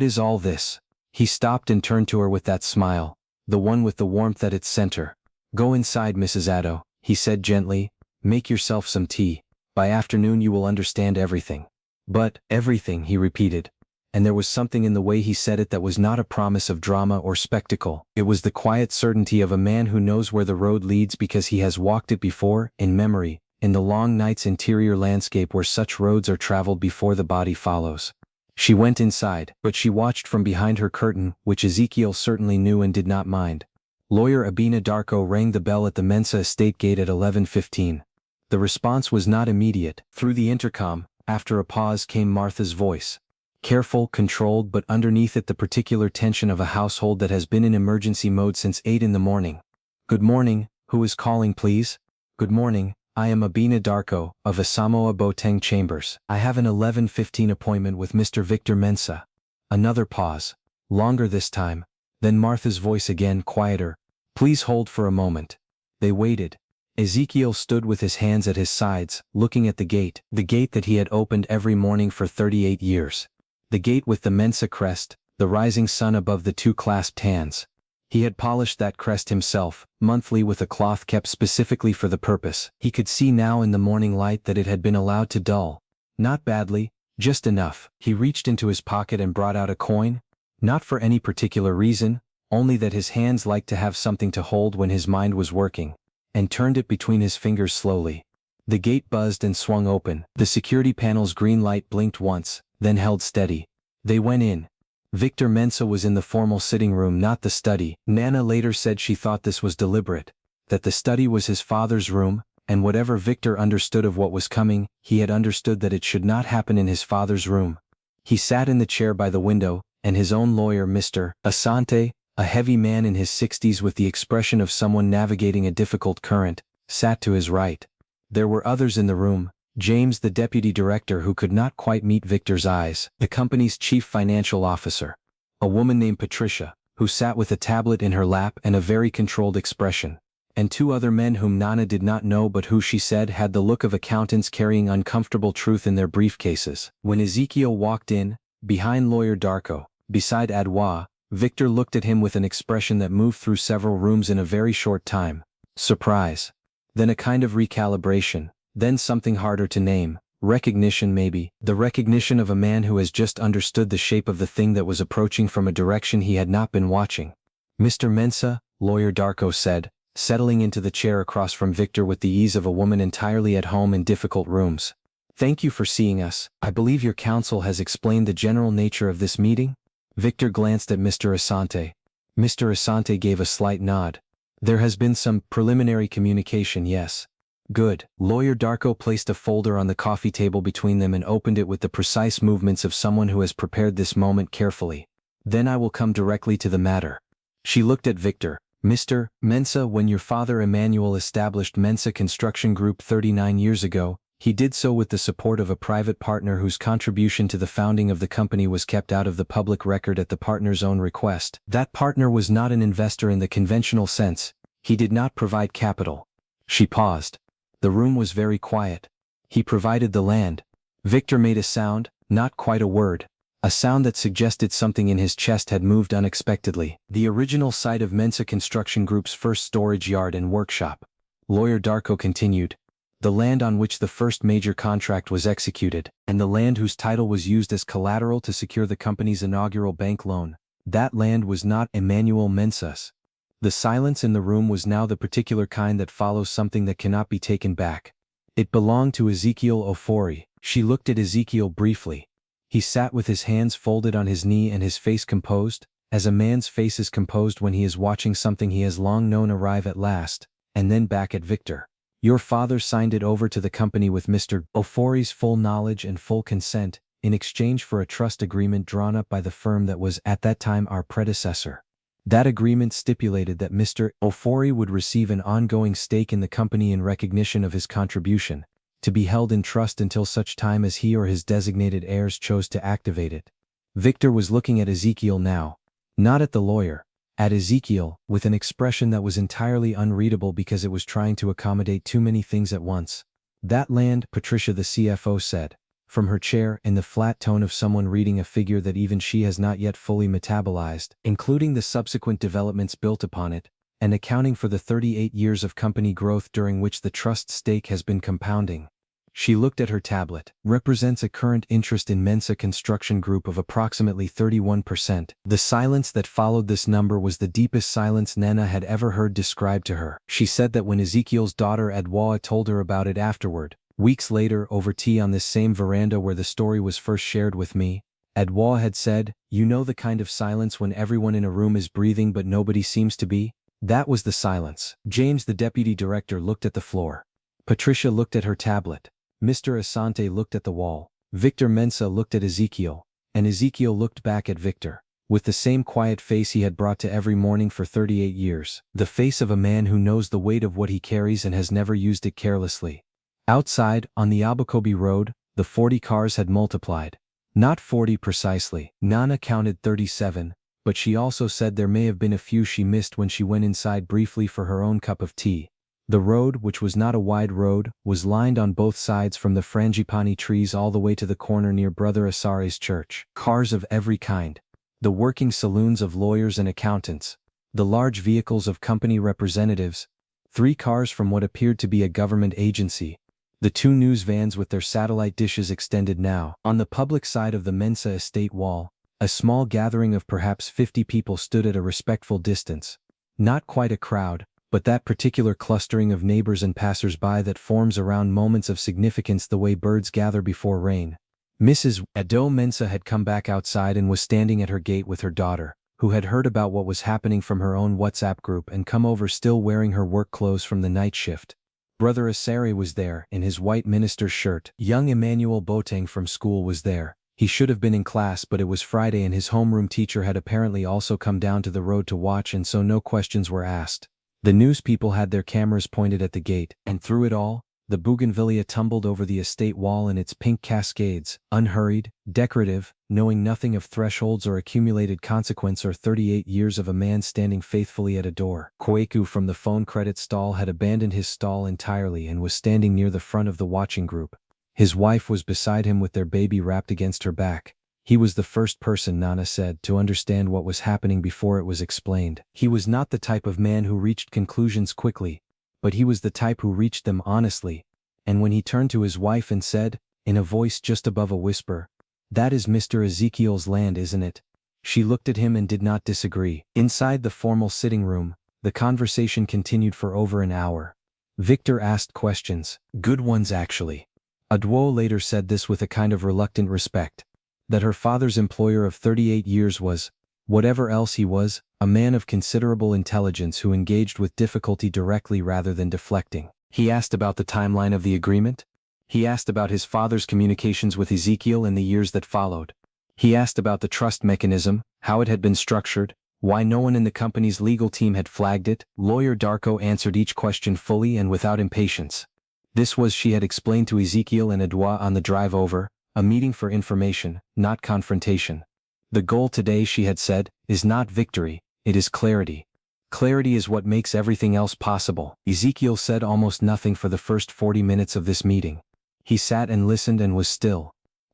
is all this?" He stopped and turned to her with that smile, the one with the warmth at its center. "Go inside, Mrs. Victor," he said gently. "Make yourself some tea. By afternoon you will understand everything." "But, everything," he repeated. And there was something in the way he said it that was not a promise of drama or spectacle. It was the quiet certainty of a man who knows where the road leads because he has walked it before, in memory, in the long night's interior landscape where such roads are traveled before the body follows. She went inside, but she watched from behind her curtain, which Ezekiel certainly knew and did not mind. Lawyer Abena Darko rang the bell at the Mensah estate gate at 11:15. The response was not immediate. Through the intercom, after a pause, came Martha's voice. Careful, controlled, but underneath it the particular tension of a household that has been in emergency mode since 8 in the morning. "Good morning, who is calling please?" "Good morning, I am Abena Darko, of Asamoah Boteng Chambers. I have an 11:15 appointment with Mr. Victor Mensah." Another pause. Longer this time. Then Martha's voice again, quieter. "Please hold for a moment." They waited. Ezekiel stood with his hands at his sides, looking at the gate that he had opened every morning for 38 years. The gate with the Mensah crest, the rising sun above the 2 clasped hands. He had polished that crest himself, monthly, with a cloth kept specifically for the purpose. He could see now in the morning light that it had been allowed to dull. Not badly, just enough. He reached into his pocket and brought out a coin. Not for any particular reason, only that his hands liked to have something to hold when his mind was working, and turned it between his fingers slowly. The gate buzzed and swung open. The security panel's green light blinked once, then held steady. They went in. Victor Mensah was in the formal sitting room, not the study. Nana later said she thought this was deliberate, that the study was his father's room, and whatever Victor understood of what was coming, he had understood that it should not happen in his father's room. He sat in the chair by the window, and his own lawyer, Mr. Asante, a heavy man in his 60s with the expression of someone navigating a difficult current, sat to his right. There were others in the room. James, the deputy director, who could not quite meet Victor's eyes, the company's chief financial officer, a woman named Patricia, who sat with a tablet in her lap and a very controlled expression, and two other men whom Nana did not know but who she said had the look of accountants carrying uncomfortable truth in their briefcases. When Ezekiel walked in, behind lawyer Darko, beside Adwa, Victor looked at him with an expression that moved through several rooms in a very short time. Surprise. Then a kind of recalibration. Then something harder to name. Recognition, maybe. The recognition of a man who has just understood the shape of the thing that was approaching from a direction he had not been watching. Mr. Mensah, lawyer Darko said, settling into the chair across from Victor with the ease of a woman entirely at home in difficult rooms. Thank you for seeing us. I believe your counsel has explained the general nature of this meeting? Victor glanced at Mr. Asante. Mr. Asante gave a slight nod. There has been some preliminary communication, yes. Good. Lawyer Darko placed a folder on the coffee table between them and opened it with the precise movements of someone who has prepared this moment carefully. Then I will come directly to the matter. She looked at Victor. Mr. Mensah, when your father Emmanuel established Mensah Construction Group 39 years ago, he did so with the support of a private partner whose contribution to the founding of the company was kept out of the public record at the partner's own request. That partner was not an investor in the conventional sense. He did not provide capital. She paused. The room was very quiet. He provided the land. Victor made a sound, not quite a word. A sound that suggested something in his chest had moved unexpectedly. The original site of Mensah Construction Group's first storage yard and workshop. Lawyer Darko continued. The land on which the first major contract was executed, and the land whose title was used as collateral to secure the company's inaugural bank loan. That land was not Emmanuel Mensah's. The silence in the room was now the particular kind that follows something that cannot be taken back. It belonged to Ezekiel Ofori. She looked at Ezekiel briefly. He sat with his hands folded on his knee and his face composed, as a man's face is composed when he is watching something he has long known arrive at last, and then back at Victor. Your father signed it over to the company with Mr. Ofori's full knowledge and full consent, in exchange for a trust agreement drawn up by the firm that was at that time our predecessor. That agreement stipulated that Mr. Ofori would receive an ongoing stake in the company in recognition of his contribution, to be held in trust until such time as he or his designated heirs chose to activate it. Victor was looking at Ezekiel now, not at the lawyer, at Ezekiel, with an expression that was entirely unreadable because it was trying to accommodate too many things at once. That land, Patricia the CFO said, from her chair, in the flat tone of someone reading a figure that even she has not yet fully metabolized, including the subsequent developments built upon it, and accounting for the 38 years of company growth during which the trust stake has been compounding. She looked at her tablet. Represents a current interest in Mensah Construction Group of approximately 31%. The silence that followed this number was the deepest silence Nana had ever heard described to her. She said that when Ezekiel's daughter Adwa told her about it afterward, weeks later over tea on this same veranda where the story was first shared with me, Adwa had said, "You know the kind of silence when everyone in a room is breathing but nobody seems to be? That was the silence." James, the deputy director, looked at the floor. Patricia looked at her tablet. Mr. Asante looked at the wall. Victor Mensah looked at Ezekiel, and Ezekiel looked back at Victor, with the same quiet face he had brought to every morning for 38 years. The face of a man who knows the weight of what he carries and has never used it carelessly. Outside, on the Abokobi road, the 40 cars had multiplied. Not 40 precisely. Nana counted 37, but she also said there may have been a few she missed when she went inside briefly for her own cup of tea. The road, which was not a wide road, was lined on both sides from the frangipani trees all the way to the corner near Brother Asare's church. Cars of every kind. The working saloons of lawyers and accountants. The large vehicles of company representatives, 3 cars from what appeared to be a government agency, the 2 news vans with their satellite dishes extended now. On the public side of the Mensah estate wall, a small gathering of perhaps 50 people stood at a respectful distance. Not quite a crowd, but that particular clustering of neighbors and passers-by that forms around moments of significance the way birds gather before rain. Mrs. Ado Mensah had come back outside and was standing at her gate with her daughter, who had heard about what was happening from her own WhatsApp group and come over still wearing her work clothes from the night shift. Brother Asari was there, in his white minister's shirt. Young Emmanuel Boateng from school was there. He should have been in class, but it was Friday and his homeroom teacher had apparently also come down to the road to watch, and so no questions were asked. The news people had their cameras pointed at the gate, and through it all, the bougainvillea tumbled over the estate wall in its pink cascades, unhurried, decorative, knowing nothing of thresholds or accumulated consequence or 38 years of a man standing faithfully at a door. Kweku from the phone credit stall had abandoned his stall entirely and was standing near the front of the watching group. His wife was beside him with their baby wrapped against her back. He was the first person, Nana said, to understand what was happening before it was explained. He was not the type of man who reached conclusions quickly, but he was the type who reached them honestly, and when he turned to his wife and said, in a voice just above a whisper, "That is Mr. Ezekiel's land, isn't it?" She looked at him and did not disagree. Inside the formal sitting room, the conversation continued for over an hour. Victor asked questions, good ones actually. Adwo later said this with a kind of reluctant respect, that her father's employer of 38 years was, whatever else he was, a man of considerable intelligence who engaged with difficulty directly rather than deflecting. He asked about the timeline of the agreement. He asked about his father's communications with Ezekiel in the years that followed. He asked about the trust mechanism, how it had been structured, why no one in the company's legal team had flagged it. Lawyer Darko answered each question fully and without impatience. This was, she had explained to Ezekiel and Adwa on the drive over, a meeting for information, not confrontation. The goal today, she had said, is not victory, it is clarity. Clarity is what makes everything else possible. Ezekiel said almost nothing for the first 40 minutes of this meeting. He sat and listened and was still.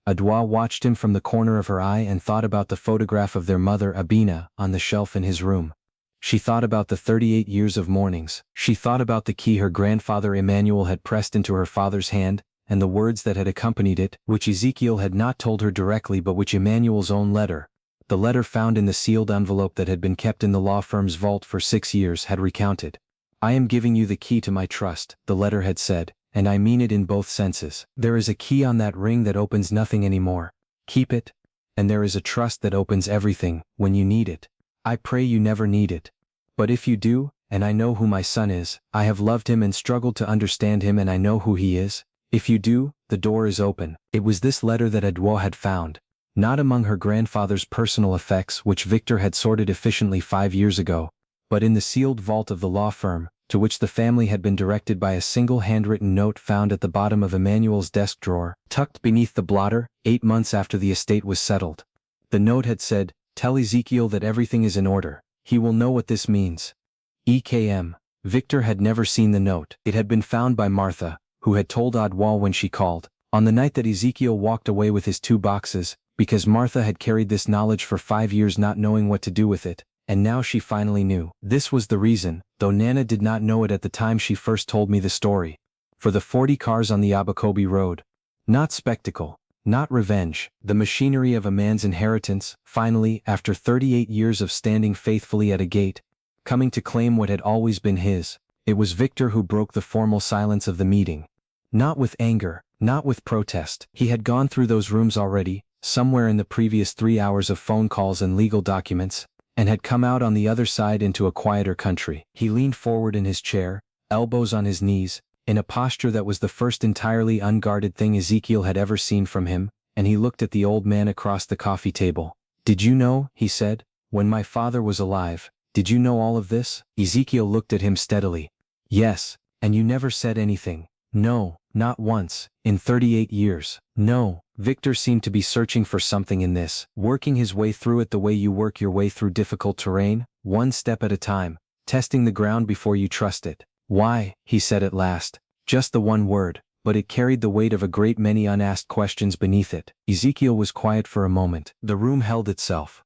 Adwa watched him from the corner of her eye and thought about the photograph of their mother Abina on the shelf in his room. She thought about the 38 years of mournings. She thought about the key her grandfather Emmanuel had pressed into her father's hand, and the words that had accompanied it, which Ezekiel had not told her directly but which Emmanuel's own letter, the letter found in the sealed envelope that had been kept in the law firm's vault for 6 years, had recounted. "I am giving you the key to my trust," the letter had said, "and I mean it in both senses. There is a key on that ring that opens nothing anymore. Keep it. And there is a trust that opens everything, when you need it. I pray you never need it. But if you do, and I know who my son is, I have loved him and struggled to understand him and I know who he is. If you do, the door is open." It was this letter that Adwa had found, not among her grandfather's personal effects which Victor had sorted efficiently 5 years ago, but in the sealed vault of the law firm, to which the family had been directed by a single handwritten note found at the bottom of Emmanuel's desk drawer, tucked beneath the blotter, 8 months after the estate was settled. The note had said, "Tell Ezekiel that everything is in order. He will know what this means." EKM. Victor had never seen the note. It had been found by Martha, who had told Adwa when she called, on the night that Ezekiel walked away with his 2 boxes, because Martha had carried this knowledge for 5 years not knowing what to do with it, and now she finally knew. This was the reason, though Nana did not know it at the time she first told me the story. For the 40 cars on the Abokobi road. Not spectacle. Not revenge, the machinery of a man's inheritance, finally, after 38 years of standing faithfully at a gate, coming to claim what had always been his. It was Victor who broke the formal silence of the meeting. Not with anger, not with protest. He had gone through those rooms already, somewhere in the previous 3 hours of phone calls and legal documents, and had come out on the other side into a quieter country. He leaned forward in his chair, elbows on his knees, in a posture that was the first entirely unguarded thing Ezekiel had ever seen from him, and he looked at the old man across the coffee table. "Did you know," he said, "when my father was alive, did you know all of this?" Ezekiel looked at him steadily. "Yes, and you never said anything." "No, not once, in 38 years. No." Victor seemed to be searching for something in this, working his way through it the way you work your way through difficult terrain, one step at a time, testing the ground before you trust it. "Why?" he said at last. Just the one word, but it carried the weight of a great many unasked questions beneath it. Ezekiel was quiet for a moment. The room held itself.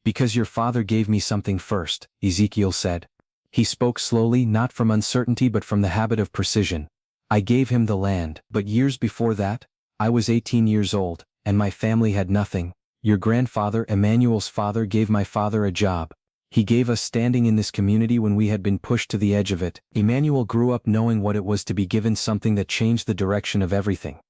Because your father gave me something first, Ezekiel said. He spoke slowly, not from uncertainty but from the habit of precision. I gave him the land, but years before that, I was 18 years old, and my family had nothing. Your grandfather, Emmanuel's father, gave my father a job. He gave us standing in this community when we had been pushed to the edge of it. Emmanuel grew up knowing what it was to be given something that changed the direction of everything.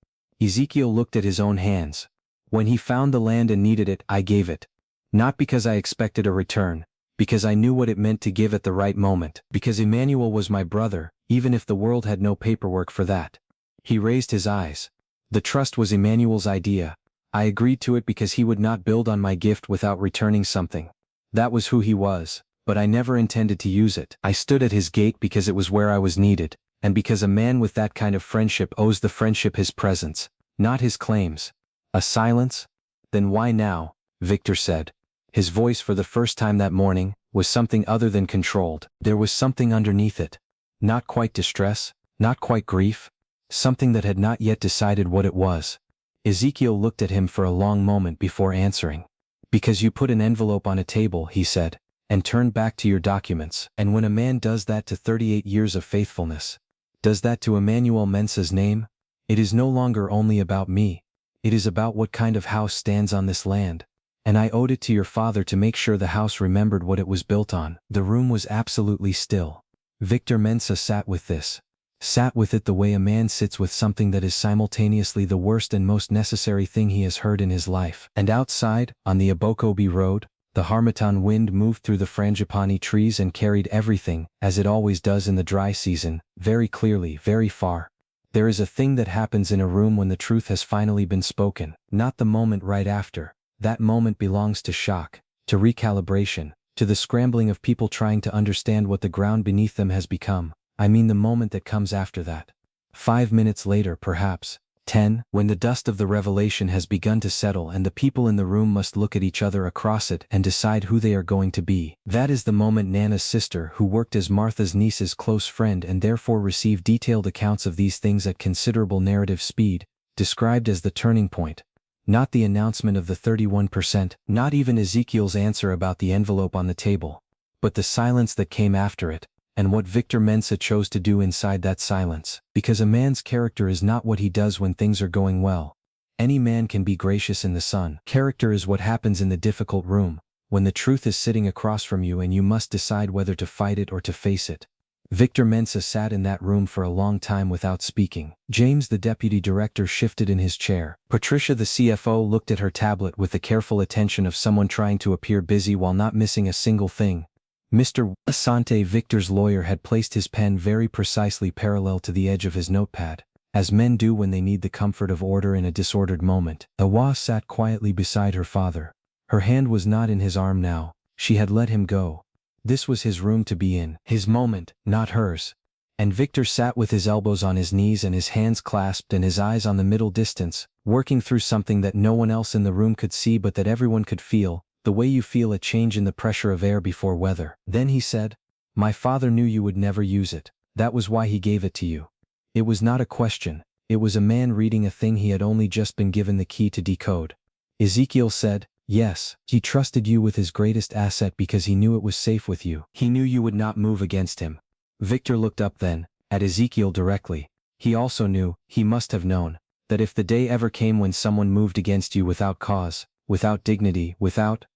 Ezekiel looked at his own hands. When he found the land and needed it, I gave it. Not because I expected a return, because I knew what it meant to give at the right moment, because Emmanuel was my brother, even if the world had no paperwork for that. He raised his eyes. The trust was Emmanuel's idea. I agreed to it because he would not build on my gift without returning something. That was who he was, but I never intended to use it. I stood at his gate because it was where I was needed, and because a man with that kind of friendship owes the friendship his presence, not his claims. A silence? Then why now? Victor said. His voice for the first time that morning was something other than controlled. There was something underneath it. Not quite distress, not quite grief. Something that had not yet decided what it was. Ezekiel looked at him for a long moment before answering. Because you put an envelope on a table, he said, and turned back to your documents. And when a man does that to 38 years of faithfulness, does that to Emmanuel Mensah's name, it is no longer only about me. It is about what kind of house stands on this land. And I owed it to your father to make sure the house remembered what it was built on. The room was absolutely still. Victor Mensah sat with this. Sat with it the way a man sits with something that is simultaneously the worst and most necessary thing he has heard in his life. And outside, on the Abokobi road, the harmattan wind moved through the frangipani trees and carried everything, as it always does in the dry season, very clearly, very far. There is a thing that happens in a room when the truth has finally been spoken, not the moment right after. That moment belongs to shock, to recalibration, to the scrambling of people trying to understand what the ground beneath them has become. I mean the moment that comes after that. 5 minutes later, perhaps. 10, when the dust of the revelation has begun to settle and the people in the room must look at each other across it and decide who they are going to be. That is the moment Nana's sister, who worked as Martha's niece's close friend and therefore received detailed accounts of these things at considerable narrative speed, described as the turning point. Not the announcement of the 31%, not even Ezekiel's answer about the envelope on the table, but the silence that came after it, and what Victor Mensah chose to do inside that silence. Because a man's character is not what he does when things are going well. Any man can be gracious in the sun. Character is what happens in the difficult room, when the truth is sitting across from you and you must decide whether to fight it or to face it. Victor Mensah sat in that room for a long time without speaking. James, the deputy director, shifted in his chair. Patricia, the CFO, looked at her tablet with the careful attention of someone trying to appear busy while not missing a single thing. Mr. Asante, Victor's lawyer, had placed his pen very precisely parallel to the edge of his notepad, as men do when they need the comfort of order in a disordered moment. Awa sat quietly beside her father. Her hand was not in his arm now. She had let him go. This was his room to be in, his moment, not hers. And Victor sat with his elbows on his knees and his hands clasped and his eyes on the middle distance, working through something that no one else in the room could see but that everyone could feel, the way you feel a change in the pressure of air before weather. Then he said, "My father knew you would never use it. That was why he gave it to you." It was not a question. It was a man reading a thing he had only just been given the key to decode. Ezekiel said, "Yes, he trusted you with his greatest asset because he knew it was safe with you. He knew you would not move against him." Victor looked up then, at Ezekiel directly. He also knew, he must have known, that if the day ever came when someone moved against you without cause, without dignity,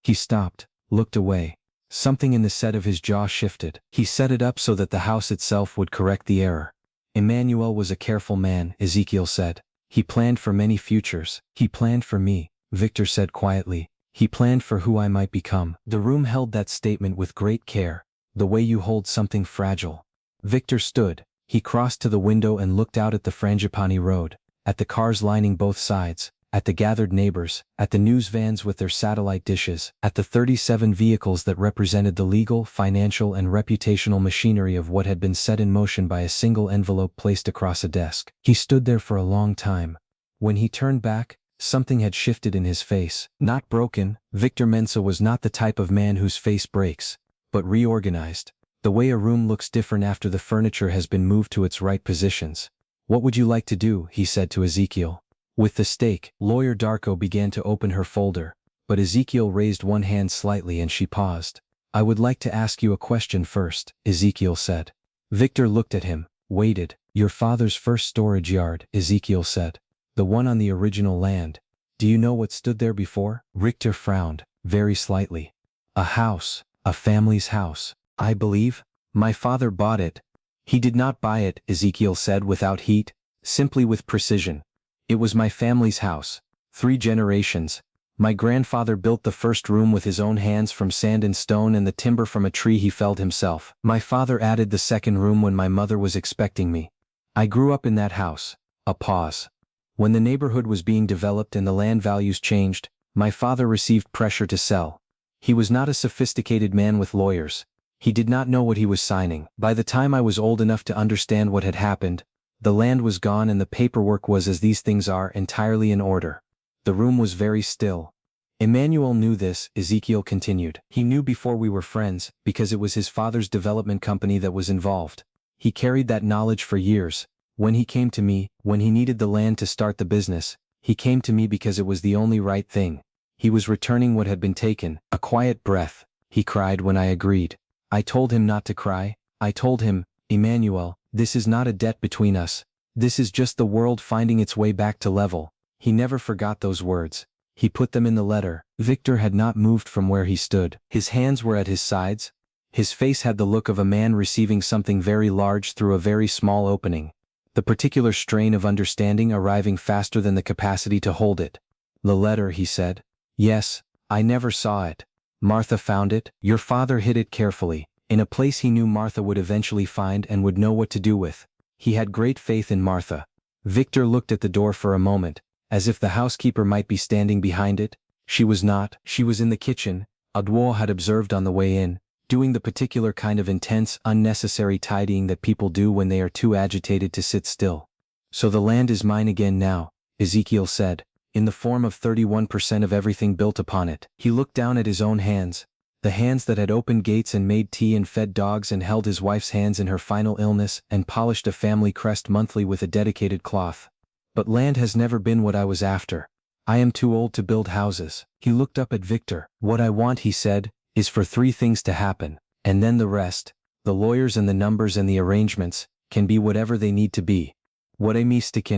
he stopped, looked away. Something in the set of his jaw shifted. He set it up so that the house itself would correct the error. Emmanuel was a careful man, Ezekiel said. He planned for many futures. He planned for me, Victor said quietly. He planned for who I might become. The room held that statement with great care, the way you hold something fragile. Victor stood. He crossed to the window and looked out at the Frangipani road, at the cars lining both sides, at the gathered neighbors, at the news vans with their satellite dishes, at the 37 vehicles that represented the legal, financial and reputational machinery of what had been set in motion by a single envelope placed across a desk. He stood there for a long time. When he turned back, something had shifted in his face. Not broken. Victor Mensah was not the type of man whose face breaks, but reorganized. The way a room looks different after the furniture has been moved to its right positions. "What would you like to do?" he said to Ezekiel. With the stake, Lawyer Darko began to open her folder, but Ezekiel raised one hand slightly and she paused. "I would like to ask you a question first," Ezekiel said. Victor looked at him, waited. "Your father's first storage yard," Ezekiel said. "The one on the original land. Do you know what stood there before?" Victor frowned, very slightly. "A house, a family's house, I believe. My father bought it." "He did not buy it," Ezekiel said without heat, simply with precision. "It was my family's house. 3 generations. My grandfather built the first room with his own hands from sand and stone and the timber from a tree he felled himself. My father added the second room when my mother was expecting me. I grew up in that house." A pause. "When the neighborhood was being developed and the land values changed, my father received pressure to sell. He was not a sophisticated man with lawyers. He did not know what he was signing. By the time I was old enough to understand what had happened, the land was gone and the paperwork was, as these things are, entirely in order. The room was very still." Emmanuel knew this, Ezekiel continued. "He knew before we were friends, because it was his father's development company that was involved. He carried that knowledge for years. When he came to me, when he needed the land to start the business, he came to me because it was the only right thing. He was returning what had been taken." "A quiet breath," he cried when I agreed. "I told him not to cry. I told him, Emmanuel, this is not a debt between us. This is just the world finding its way back to level." He never forgot those words. He put them in the letter. Victor had not moved from where he stood. His hands were at his sides. His face had the look of a man receiving something very large through a very small opening. The particular strain of understanding arriving faster than the capacity to hold it. "The letter," he said. "Yes, I never saw it. Martha found it. Your father hid it carefully, in a place he knew Martha would eventually find and would know what to do with. He had great faith in Martha." Victor looked at the door for a moment, as if the housekeeper might be standing behind it. She was not. She was in the kitchen, Adwoa had observed on the way in, doing the particular kind of intense, unnecessary tidying that people do when they are too agitated to sit still. "So the land is mine again now," Ezekiel said, "in the form of 31% of everything built upon it." He looked down at his own hands, the hands that had opened gates and made tea and fed dogs and held his wife's hands in her final illness and polished a family crest monthly with a dedicated cloth. "But land has never been what I was after. I am too old to build houses." He looked up at Victor. "What I want," he said, "is for 3 things to happen, and then the rest, the lawyers and the numbers and the arrangements, can be whatever they need to be." What a mistook.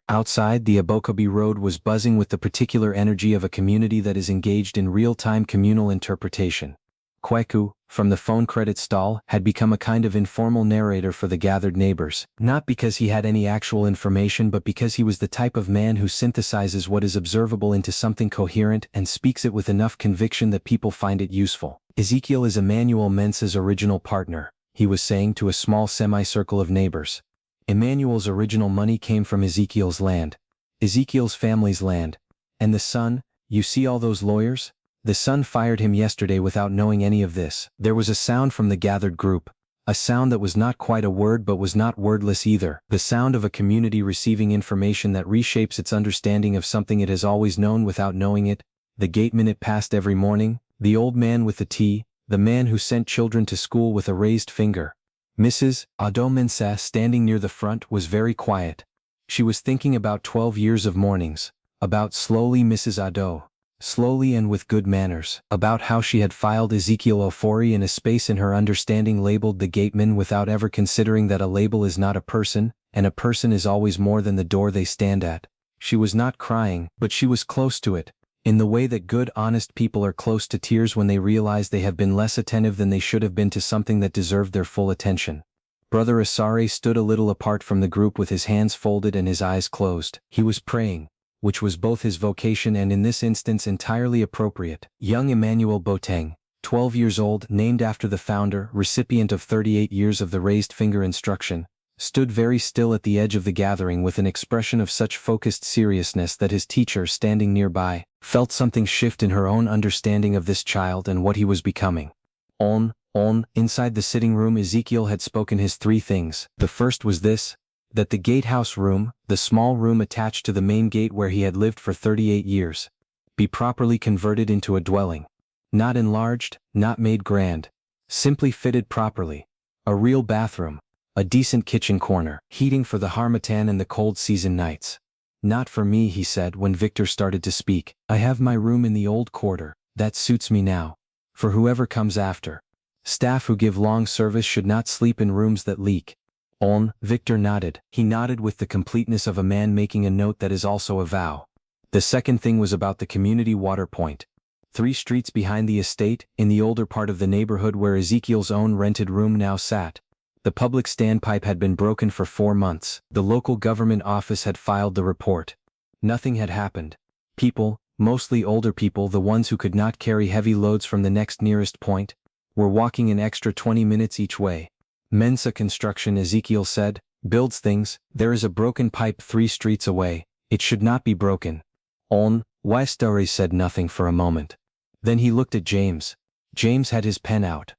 Outside, the Abokobi road was buzzing with the particular energy of a community that is engaged in real-time communal interpretation. Kweku, from the phone credit stall, had become a kind of informal narrator for the gathered neighbors, not because he had any actual information but because he was the type of man who synthesizes what is observable into something coherent and speaks it with enough conviction that people find it useful. "Ezekiel is Emmanuel Mensah's original partner," he was saying to a small semicircle of neighbors. "Emmanuel's original money came from Ezekiel's land, Ezekiel's family's land. And the son, you see all those lawyers? The son fired him yesterday without knowing any of this." There was a sound from the gathered group, a sound that was not quite a word but was not wordless either, the sound of a community receiving information that reshapes its understanding of something it has always known without knowing it. The gateman it passed every morning, the old man with the tea, the man who sent children to school with a raised finger. Mrs. Mensah, standing near the front, was very quiet. She was thinking about 12 years of mornings, about slowly Mrs. Slowly and with good manners, about how she had filed Ezekiel Ofori in a space in her understanding labeled the Gateman without ever considering that a label is not a person, and a person is always more than the door they stand at. She was not crying, but she was close to it, in the way that good honest people are close to tears when they realize they have been less attentive than they should have been to something that deserved their full attention. Brother Asare stood a little apart from the group with his hands folded and his eyes closed. He was praying, which was both his vocation and in this instance entirely appropriate. Young Emmanuel Boteng, 12 years old, named after the founder, recipient of 38 years of the raised finger instruction, stood very still at the edge of the gathering with an expression of such focused seriousness that his teacher, standing nearby, felt something shift in her own understanding of this child and what he was becoming. Inside the sitting room Ezekiel had spoken his 3 things. The first was this: that the gatehouse room, the small room attached to the main gate where he had lived for 38 years, be properly converted into a dwelling. Not enlarged, not made grand. Simply fitted properly. A real bathroom. A decent kitchen corner. Heating for the harmattan and the cold season nights. Not for me, he said when Victor started to speak. I have my room in the old quarter, that suits me now. For whoever comes after. Staff who give long service should not sleep in rooms that leak. Victor nodded. He nodded with the completeness of a man making a note that is also a vow. The second thing was about the community water point. 3 streets behind the estate, in the older part of the neighborhood where Ezekiel's own rented room now sat. The public standpipe had been broken for 4 months. The local government office had filed the report. Nothing had happened. People, mostly older people, the ones who could not carry heavy loads from the next nearest point, were walking an extra 20 minutes each way. Mensah Construction, Ezekiel said, builds things. There is a broken pipe 3 streets away. It should not be broken. Wystore said nothing for a moment. Then he looked at James. James had his pen out.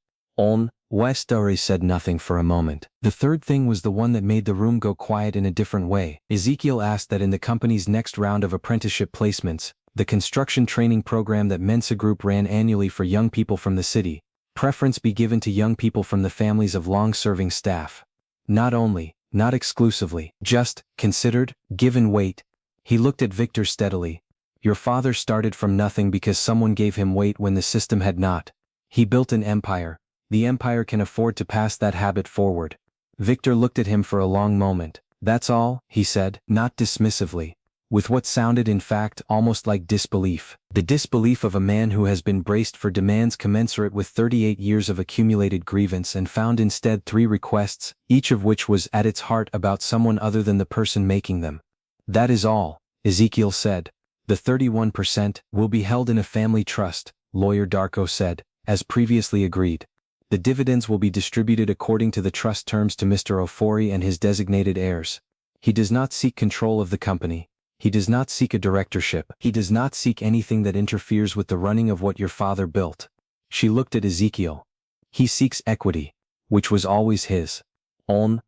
Wystore said nothing for a moment. The third thing was the one that made the room go quiet in a different way. Ezekiel asked that in the company's next round of apprenticeship placements, the construction training program that Mensah Group ran annually for young people from the city, preference be given to young people from the families of long-serving staff. Not only, not exclusively, just, considered, given weight. He looked at Victor steadily. Your father started from nothing because someone gave him weight when the system had not. He built an empire. The empire can afford to pass that habit forward. Victor looked at him for a long moment. That's all, he said, not dismissively, with what sounded in fact almost like disbelief. The disbelief of a man who has been braced for demands commensurate with 38 years of accumulated grievance and found instead 3 requests, each of which was at its heart about someone other than the person making them. That is all, Ezekiel said. The 31% will be held in a family trust, Lawyer Darko said, as previously agreed. The dividends will be distributed according to the trust terms to Mr. Ofori and his designated heirs. He does not seek control of the company. He does not seek a directorship. He does not seek anything that interferes with the running of what your father built. She looked at Ezekiel. He seeks equity, which was always his.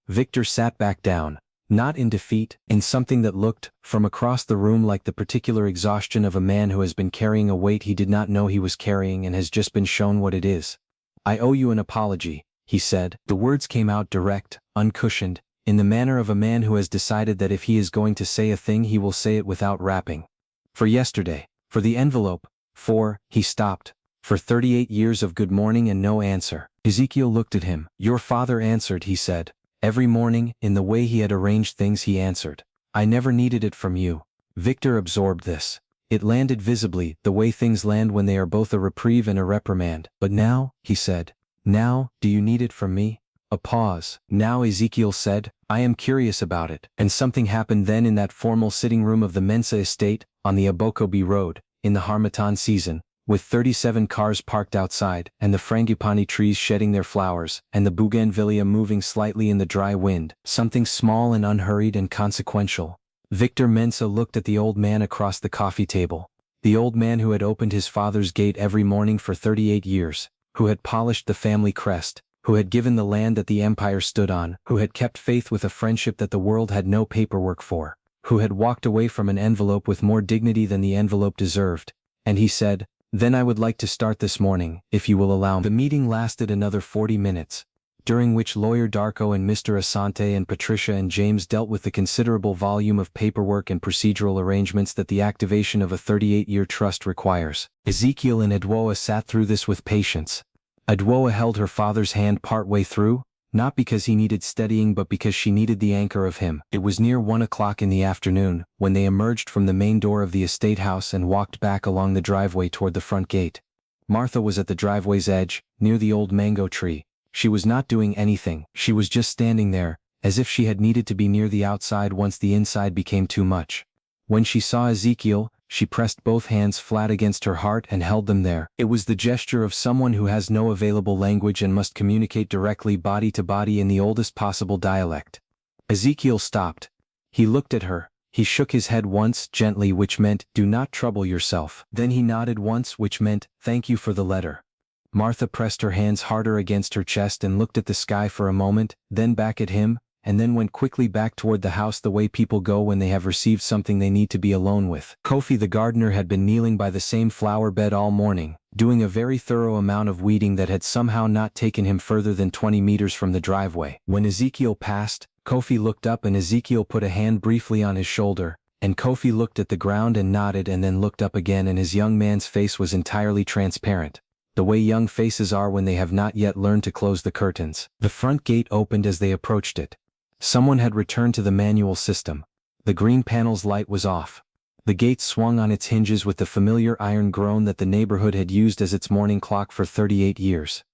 Victor sat back down, not in defeat, in something that looked, from across the room, like the particular exhaustion of a man who has been carrying a weight he did not know he was carrying and has just been shown what it is. I owe you an apology, he said. The words came out direct, uncushioned, in the manner of a man who has decided that if he is going to say a thing he will say it without wrapping. For yesterday, for the envelope, he stopped, for 38 years of good morning and no answer. Ezekiel looked at him. Your father answered, he said. Every morning, in the way he had arranged things, he answered. I never needed it from you. Victor absorbed this. It landed visibly, the way things land when they are both a reprieve and a reprimand. But now, he said. Now, do you need it from me? A pause. Now, Ezekiel said, I am curious about it. And something happened then in that formal sitting room of the Mensah estate, on the Abokobi road, in the Harmattan season, with 37 cars parked outside, and the frangipani trees shedding their flowers, and the bougainvillea moving slightly in the dry wind, something small and unhurried and consequential. Victor Mensah looked at the old man across the coffee table. The old man who had opened his father's gate every morning for 38 years, who had polished the family crest, who had given the land that the empire stood on, who had kept faith with a friendship that the world had no paperwork for, who had walked away from an envelope with more dignity than the envelope deserved. And he said, Then I would like to start this morning, if you will allow me. The meeting lasted another 40 minutes. During which Lawyer Darko and Mr. Asante and Patricia and James dealt with the considerable volume of paperwork and procedural arrangements that the activation of a 38-year trust requires. Ezekiel and Adwoa sat through this with patience. Adwoa held her father's hand partway through, not because he needed steadying but because she needed the anchor of him. It was near 1 o'clock in the afternoon, when they emerged from the main door of the estate house and walked back along the driveway toward the front gate. Martha was at the driveway's edge, near the old mango tree. She was not doing anything, she was just standing there, as if she had needed to be near the outside once the inside became too much. When she saw Ezekiel, she pressed both hands flat against her heart and held them there. It was the gesture of someone who has no available language and must communicate directly body to body in the oldest possible dialect. Ezekiel stopped. He looked at her. He shook his head once, gently, which meant, do not trouble yourself. Then he nodded once, which meant, thank you for the letter. Martha pressed her hands harder against her chest and looked at the sky for a moment, then back at him, and then went quickly back toward the house the way people go when they have received something they need to be alone with. Kofi the gardener had been kneeling by the same flower bed all morning, doing a very thorough amount of weeding that had somehow not taken him further than 20 meters from the driveway. When Ezekiel passed, Kofi looked up and Ezekiel put a hand briefly on his shoulder, And Kofi looked at the ground and nodded and then looked up again, and his young man's face was entirely transparent, the way young faces are when they have not yet learned to close the curtains. The front gate opened as they approached it. Someone had returned to the manual system. The green panel's light was off. The gate swung on its hinges with the familiar iron groan that the neighborhood had used as its morning clock for 38 years.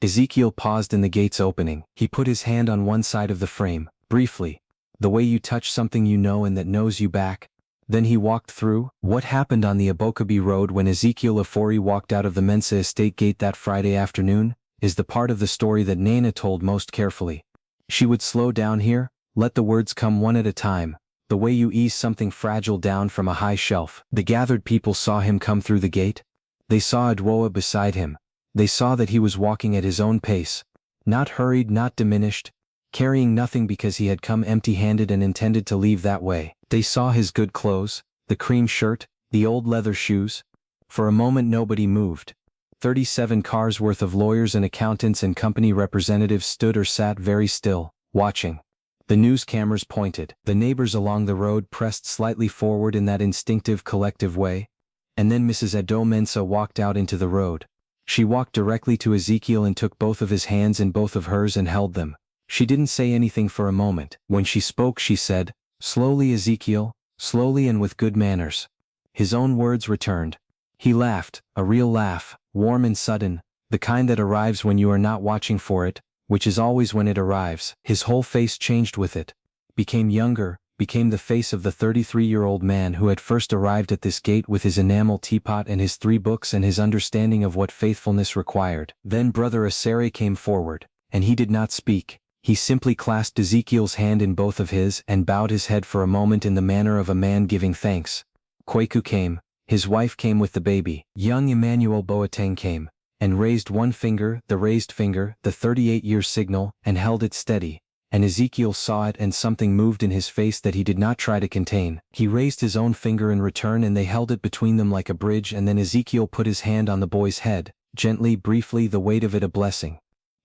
Ezekiel paused in the gate's opening. He put his hand on one side of the frame, briefly, the way you touch something you know and that knows you back. Then he walked through. What happened on the Abokobi road when Ezekiel Ofori walked out of the Mensah estate gate that Friday afternoon is the part of the story that Nana told most carefully. She would slow down here, let the words come one at a time, the way you ease something fragile down from a high shelf. The gathered people saw him come through the gate. They saw Adwoa beside him. They saw that he was walking at his own pace, not hurried, not diminished, carrying nothing because he had come empty-handed and intended to leave that way. They saw his good clothes, the cream shirt, the old leather shoes. For a moment nobody moved. 37 cars worth of lawyers and accountants and company representatives stood or sat very still, watching. The news cameras pointed. The neighbors along the road pressed slightly forward in that instinctive collective way. And then Mrs. Ado Mensah walked out into the road. She walked directly to Ezekiel and took both of his hands in both of hers and held them. She didn't say anything for a moment. When she spoke she said, "Slowly, Ezekiel, slowly and with good manners." His own words returned. He laughed, a real laugh, warm and sudden, the kind that arrives when you are not watching for it, which is always when it arrives. His whole face changed with it, became younger, became the face of the 33-year-old man who had first arrived at this gate with his enamel teapot and his 3 books and his understanding of what faithfulness required. Then Brother Asere came forward, and he did not speak. He simply clasped Ezekiel's hand in both of his and bowed his head for a moment in the manner of a man giving thanks. Kweku came. His wife came with the baby. Young Emmanuel Boateng came, and raised one finger, the raised finger, the 38-year signal, and held it steady. And Ezekiel saw it and something moved in his face that he did not try to contain. He raised his own finger in return and they held it between them like a bridge, and then Ezekiel put his hand on the boy's head, gently, briefly, the weight of it a blessing.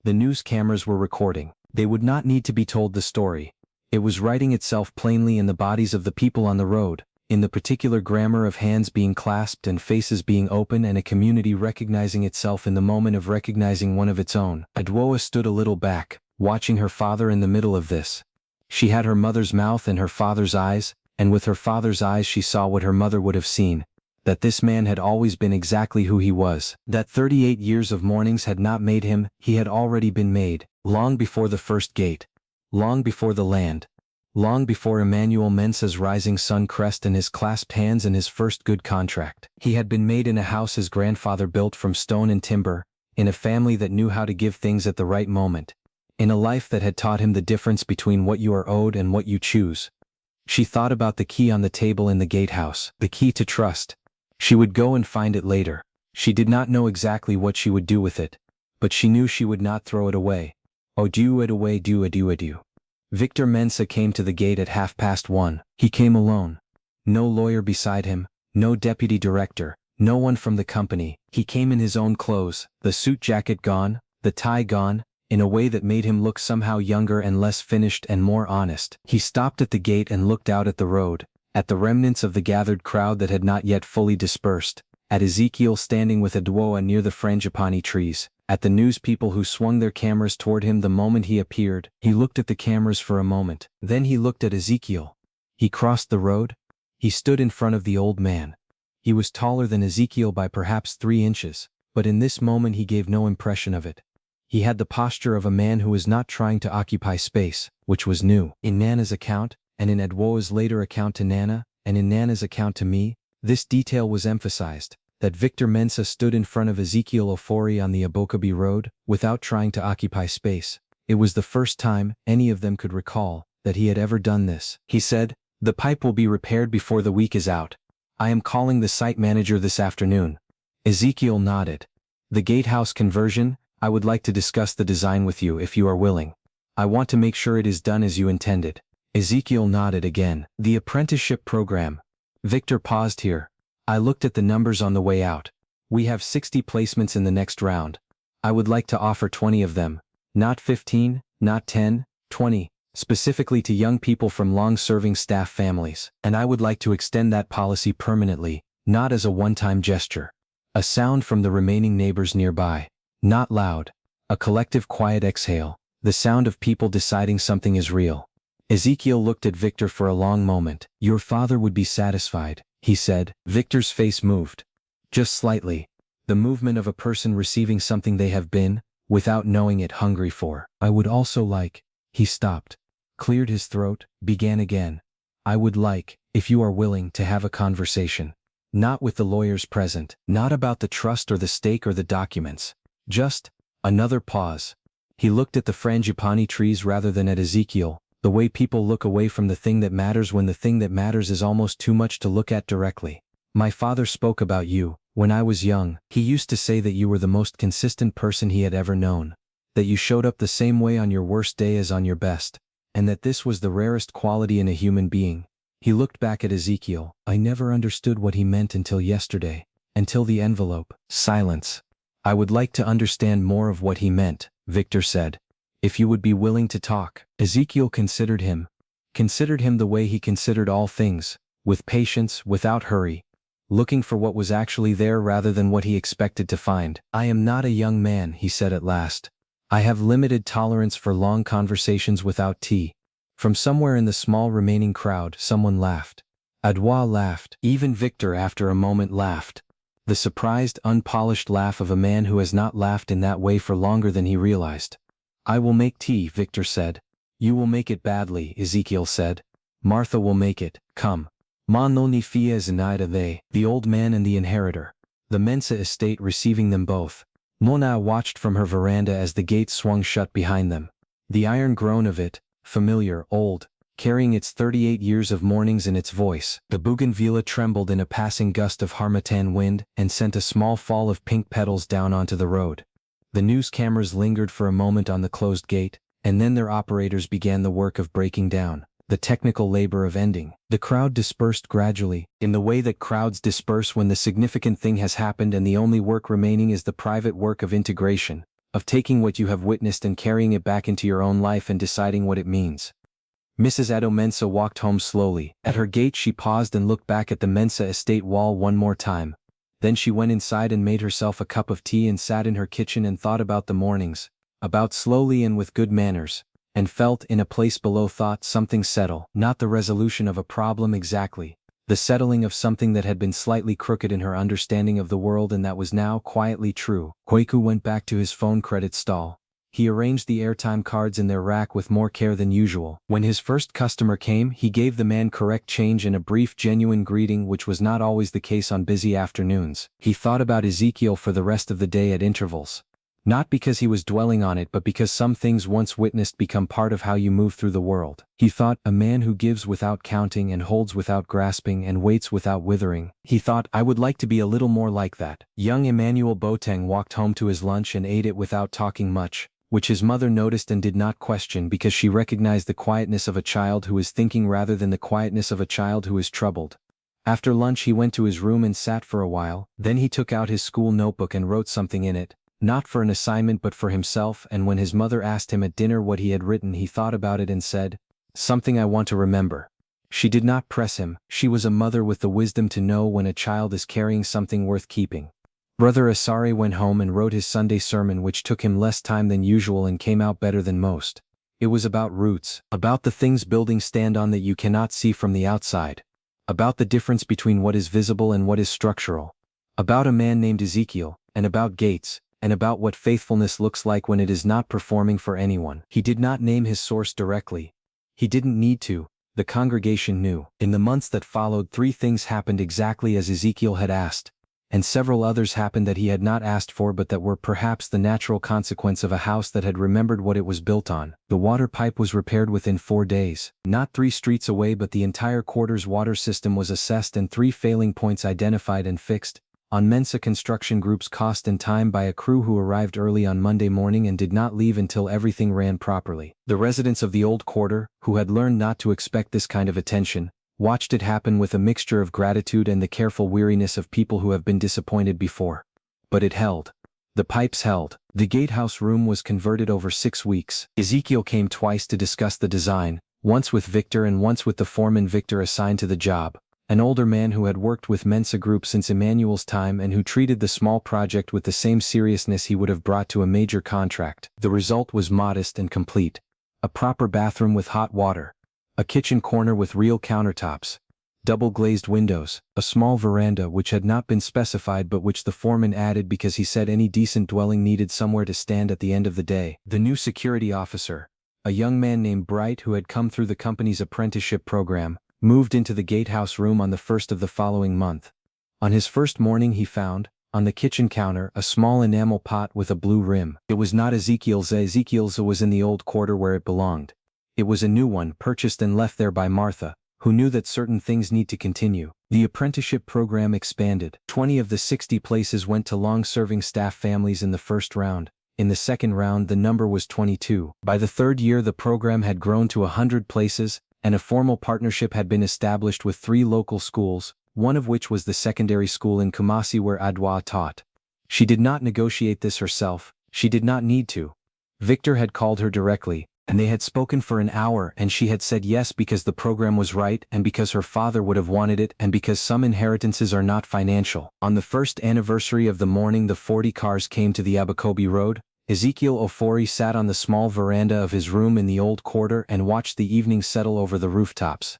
The news cameras were recording. They would not need to be told the story. It was writing itself plainly in the bodies of the people on the road, in the particular grammar of hands being clasped and faces being open and a community recognizing itself in the moment of recognizing one of its own. Adwoa stood a little back, watching her father in the middle of this. She had her mother's mouth and her father's eyes, and with her father's eyes she saw what her mother would have seen, that this man had always been exactly who he was, that 38 years of mournings had not made him, he had already been made, long before the first gate, long before the land, long before Emmanuel Mensah's rising sun crest and his clasped hands and his first good contract. He had been made in a house his grandfather built from stone and timber, in a family that knew how to give things at the right moment, in a life that had taught him the difference between what you are owed and what you choose. She thought about the key on the table in the gatehouse, the key to trust. She would go and find it later. She did not know exactly what she would do with it, but she knew she would not throw it away. Oh, do it away, do adieu. Victor Mensah came to the gate at 1:30. He came alone. No lawyer beside him, no deputy director, no one from the company. He came in his own clothes, the suit jacket gone, the tie gone, in a way that made him look somehow younger and less finished and more honest. He stopped at the gate and looked out at the road, at the remnants of the gathered crowd that had not yet fully dispersed, at Ezekiel standing with Adwoa near the frangipani trees, at the news people who swung their cameras toward him the moment he appeared. He looked at the cameras for a moment. Then he looked at Ezekiel. He crossed the road. He stood in front of the old man. He was taller than Ezekiel by perhaps 3 inches, but in this moment he gave no impression of it. He had the posture of a man who was not trying to occupy space, which was new. In Nana's account, and in Adwoa's later account to Nana, and in Nana's account to me, this detail was emphasized, that Victor Mensah stood in front of Ezekiel Ofori on the Abokobi road, without trying to occupy space. It was the first time any of them could recall that he had ever done this. He said, "The pipe will be repaired before the week is out. I am calling the site manager this afternoon." Ezekiel nodded. "The gatehouse conversion, I would like to discuss the design with you if you are willing. I want to make sure it is done as you intended." Ezekiel nodded again. "The apprenticeship program." Victor paused here. "I looked at the numbers on the way out. We have 60 placements in the next round. I would like to offer 20 of them. Not 15, not 10, 20. specifically to young people from long-serving staff families, and I would like to extend that policy permanently, not as a one-time gesture. A sound from the remaining neighbors nearby. Not loud. A collective quiet exhale, the sound of people deciding something is real. Ezekiel looked at Victor for a long moment. Your father would be satisfied, he said. Victor's face moved. Just slightly. The movement of a person receiving something they have been, without knowing it, hungry for. I would also like. He stopped, cleared his throat, began again. I would like, if you are willing, to have a conversation. Not with the lawyers present, not about the trust or the stake or the documents. Just, another pause. He looked at the frangipani trees rather than at Ezekiel, the way people look away from the thing that matters when the thing that matters is almost too much to look at directly. My father spoke about you. When I was young, he used to say that you were the most consistent person he had ever known, that you showed up the same way on your worst day as on your best, and that this was the rarest quality in a human being. He looked back at Ezekiel. I never understood what he meant until yesterday, until the envelope. Silence. I would like to understand more of what he meant, Victor said. If you would be willing to talk. Ezekiel considered him the way he considered all things, with patience, without hurry, looking for what was actually there rather than what he expected to find. I am not a young man, he said at last. I have limited tolerance for long conversations without tea. From somewhere in the small remaining crowd, someone laughed. Adwa laughed. Even Victor after a moment laughed. The surprised, unpolished laugh of a man who has not laughed in that way for longer than he realized. I will make tea, Victor said. You will make it badly, Ezekiel said. Martha will make it. Come. Ma no ni fia zinaida they, the old man and the inheritor. The Mensah estate receiving them both. Mona watched from her veranda as the gate swung shut behind them. The iron groan of it, familiar, old, carrying its 38 years of mornings in its voice. The bougainvillea trembled in a passing gust of harmattan wind and sent a small fall of pink petals down onto the road. The news cameras lingered for a moment on the closed gate, and then their operators began the work of breaking down, the technical labor of ending. The crowd dispersed gradually, in the way that crowds disperse when the significant thing has happened and the only work remaining is the private work of integration, of taking what you have witnessed and carrying it back into your own life and deciding what it means. Mrs. Mensah walked home slowly. At her gate she paused and looked back at the Mensah estate wall one more time. Then she went inside and made herself a cup of tea and sat in her kitchen and thought about the mornings, about slowly and with good manners, and felt in a place below thought something settle. Not the resolution of a problem exactly, the settling of something that had been slightly crooked in her understanding of the world and that was now quietly true. Kweku went back to his phone credit stall. He arranged the airtime cards in their rack with more care than usual. When his first customer came, he gave the man correct change and a brief, genuine greeting, which was not always the case on busy afternoons. He thought about Ezekiel for the rest of the day at intervals. Not because he was dwelling on it, but because some things once witnessed become part of how you move through the world. He thought, a man who gives without counting and holds without grasping and waits without withering. He thought, I would like to be a little more like that. Young Emmanuel Boateng walked home to his lunch and ate it without talking much, which his mother noticed and did not question because she recognized the quietness of a child who is thinking rather than the quietness of a child who is troubled. After lunch he went to his room and sat for a while, then he took out his school notebook and wrote something in it, not for an assignment but for himself, and when his mother asked him at dinner what he had written he thought about it and said, something I want to remember. She did not press him. She was a mother with the wisdom to know when a child is carrying something worth keeping. Brother Asare went home and wrote his Sunday sermon, which took him less time than usual and came out better than most. It was about roots, about the things buildings stand on that you cannot see from the outside, about the difference between what is visible and what is structural, about a man named Ezekiel, and about gates, and about what faithfulness looks like when it is not performing for anyone. He did not name his source directly. He didn't need to. The congregation knew. In the months that followed, 3 things happened exactly as Ezekiel had asked, and several others happened that he had not asked for but that were perhaps the natural consequence of a house that had remembered what it was built on. The water pipe was repaired within 4 days. Not 3 streets away, but the entire quarter's water system was assessed and 3 failing points identified and fixed, on Mensah Construction Group's cost and time, by a crew who arrived early on Monday morning and did not leave until everything ran properly. The residents of the old quarter, who had learned not to expect this kind of attention, watched it happen with a mixture of gratitude and the careful weariness of people who have been disappointed before. But it held. The pipes held. The gatehouse room was converted over 6 weeks. Ezekiel came twice to discuss the design, once with Victor and once with the foreman Victor assigned to the job, an older man who had worked with Mensah Group since Emmanuel's time and who treated the small project with the same seriousness he would have brought to a major contract. The result was modest and complete. A proper bathroom with hot water. A kitchen corner with real countertops. Double-glazed windows, a small veranda which had not been specified but which the foreman added because he said any decent dwelling needed somewhere to stand at the end of the day. The new security officer, a young man named Bright who had come through the company's apprenticeship program, moved into the gatehouse room on the 1st of the following month. On his first morning he found, on the kitchen counter, a small enamel pot with a blue rim. It was not Ezekiel's. Ezekiel's was in the old quarter where it belonged. It was a new one purchased and left there by Martha, who knew that certain things need to continue. The apprenticeship program expanded. 20 of the 60 places went to long-serving staff families in the first round. In the second round the number was 22. By the third year the program had grown to 100 places, and a formal partnership had been established with 3 local schools, one of which was the secondary school in Kumasi where Adwa taught. She did not negotiate this herself, she did not need to. Victor had called her directly, and they had spoken for an hour and she had said yes because the program was right and because her father would have wanted it and because some inheritances are not financial. On the first anniversary of the morning the 40 cars came to the Abokobi road, Ezekiel Ofori sat on the small veranda of his room in the old quarter and watched the evening settle over the rooftops.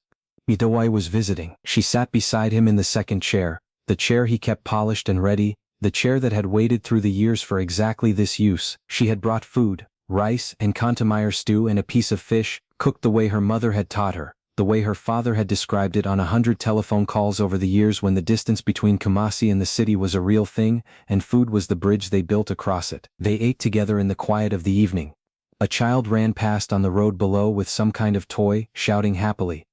Idawai was visiting. She sat beside him in the second chair, the chair he kept polished and ready, the chair that had waited through the years for exactly this use. She had brought food, rice and kontomire stew and a piece of fish, cooked the way her mother had taught her, the way her father had described it on 100 telephone calls over the years when the distance between Kumasi and the city was a real thing, and food was the bridge they built across it. They ate together in the quiet of the evening. A child ran past on the road below with some kind of toy, shouting happily.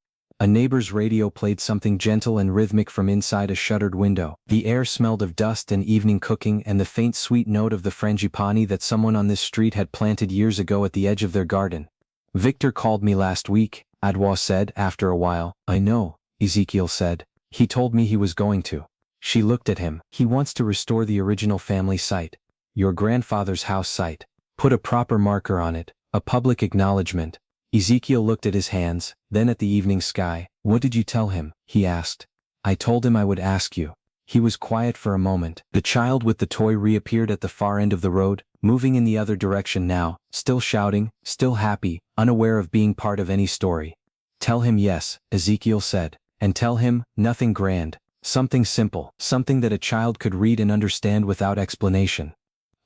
A neighbor's radio played something gentle and rhythmic from inside a shuttered window. The air smelled of dust and evening cooking and the faint sweet note of the frangipani that someone on this street had planted years ago at the edge of their garden. Victor called me last week, Adwa said after a while. I know, Ezekiel said. He told me he was going to. She looked at him. He wants to restore the original family site. Your grandfather's house site. Put a proper marker on it, a public acknowledgement. Ezekiel looked at his hands, then at the evening sky. What did you tell him? He asked. I told him I would ask you. He was quiet for a moment. The child with the toy reappeared at the far end of the road, moving in the other direction now, still shouting, still happy, unaware of being part of any story. Tell him yes, Ezekiel said. And tell him, nothing grand. Something simple, something that a child could read and understand without explanation.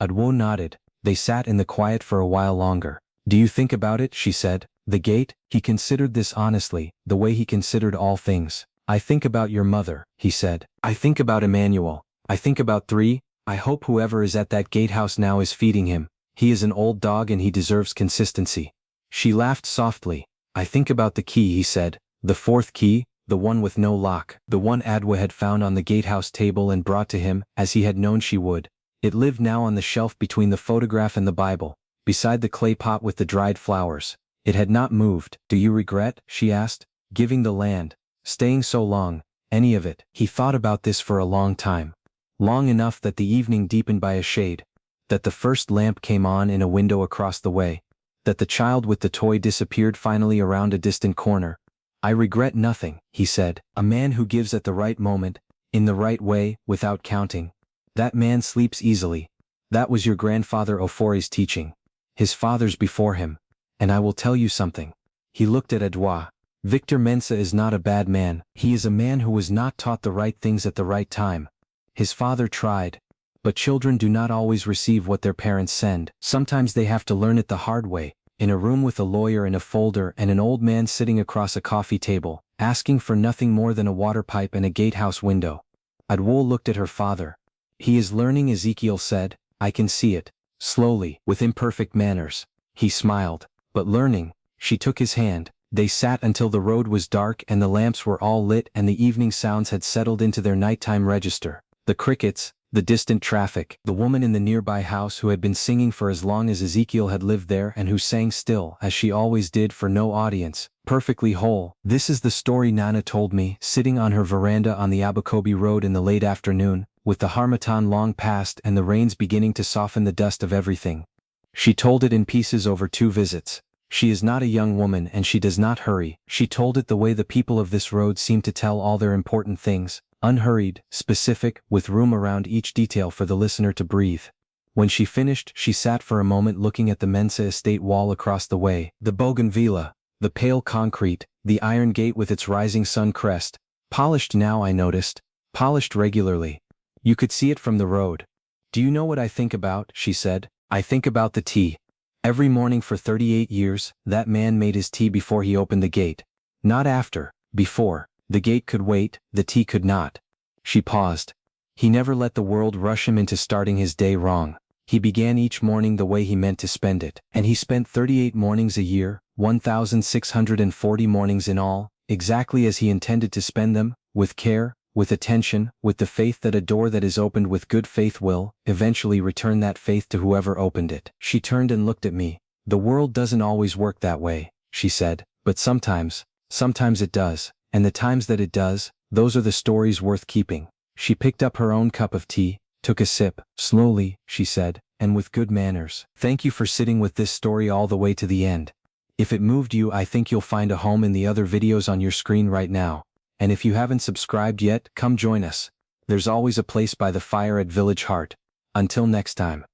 Adwo nodded. They sat in the quiet for a while longer. Do you think about it? She said. The gate? He considered this honestly, the way he considered all things. I think about your mother, he said. I think about Emmanuel. I think about 3. I hope whoever is at that gatehouse now is feeding him. He is an old dog and he deserves consistency. She laughed softly. I think about the key, he said. The 4th key, the one with no lock. The one Adwa had found on the gatehouse table and brought to him, as he had known she would. It lived now on the shelf between the photograph and the Bible, beside the clay pot with the dried flowers. It had not moved. Do you regret, she asked, giving the land, staying so long, any of it? He thought about this for a long time. Long enough that the evening deepened by a shade, that the first lamp came on in a window across the way, that the child with the toy disappeared finally around a distant corner. I regret nothing, he said. A man who gives at the right moment, in the right way, without counting. That man sleeps easily. That was your grandfather Ofori's teaching. His father's before him. And I will tell you something. He looked at Adwa. Victor Mensah is not a bad man. He is a man who was not taught the right things at the right time. His father tried. But children do not always receive what their parents send. Sometimes they have to learn it the hard way, in a room with a lawyer and a folder and an old man sitting across a coffee table, asking for nothing more than a water pipe and a gatehouse window. Adwa looked at her father. He is learning, Ezekiel said. I can see it. Slowly, with imperfect manners. He smiled. But learning. She took his hand. They sat until the road was dark and the lamps were all lit and the evening sounds had settled into their nighttime register. The crickets, the distant traffic, the woman in the nearby house who had been singing for as long as Ezekiel had lived there and who sang still, as she always did, for no audience, perfectly whole. This is the story Nana told me, sitting on her veranda on the Abokobi road in the late afternoon, with the harmattan long past and the rains beginning to soften the dust of everything. She told it in pieces over 2 visits. She is not a young woman and she does not hurry. She told it the way the people of this road seem to tell all their important things, unhurried, specific, with room around each detail for the listener to breathe. When she finished, she sat for a moment looking at the Mensah estate wall across the way, the bougainvillea, the pale concrete, the iron gate with its rising sun crest, polished now I noticed, polished regularly. You could see it from the road. Do you know what I think about? She said. I think about the tea. Every morning for 38 years, that man made his tea before he opened the gate. Not after, before. The gate could wait, the tea could not. She paused. He never let the world rush him into starting his day wrong. He began each morning the way he meant to spend it. And he spent 38 mornings a year, 1,640 mornings in all, exactly as he intended to spend them, with care, with attention, with the faith that a door that is opened with good faith will, eventually return that faith to whoever opened it. She turned and looked at me. The world doesn't always work that way, she said, but sometimes it does, and the times that it does, those are the stories worth keeping. She picked up her own cup of tea, took a sip, slowly, she said, and with good manners. Thank you for sitting with this story all the way to the end. If it moved you, I think you'll find a home in the other videos on your screen right now. And if you haven't subscribed yet, come join us. There's always a place by the fire at Village Heart. Until next time.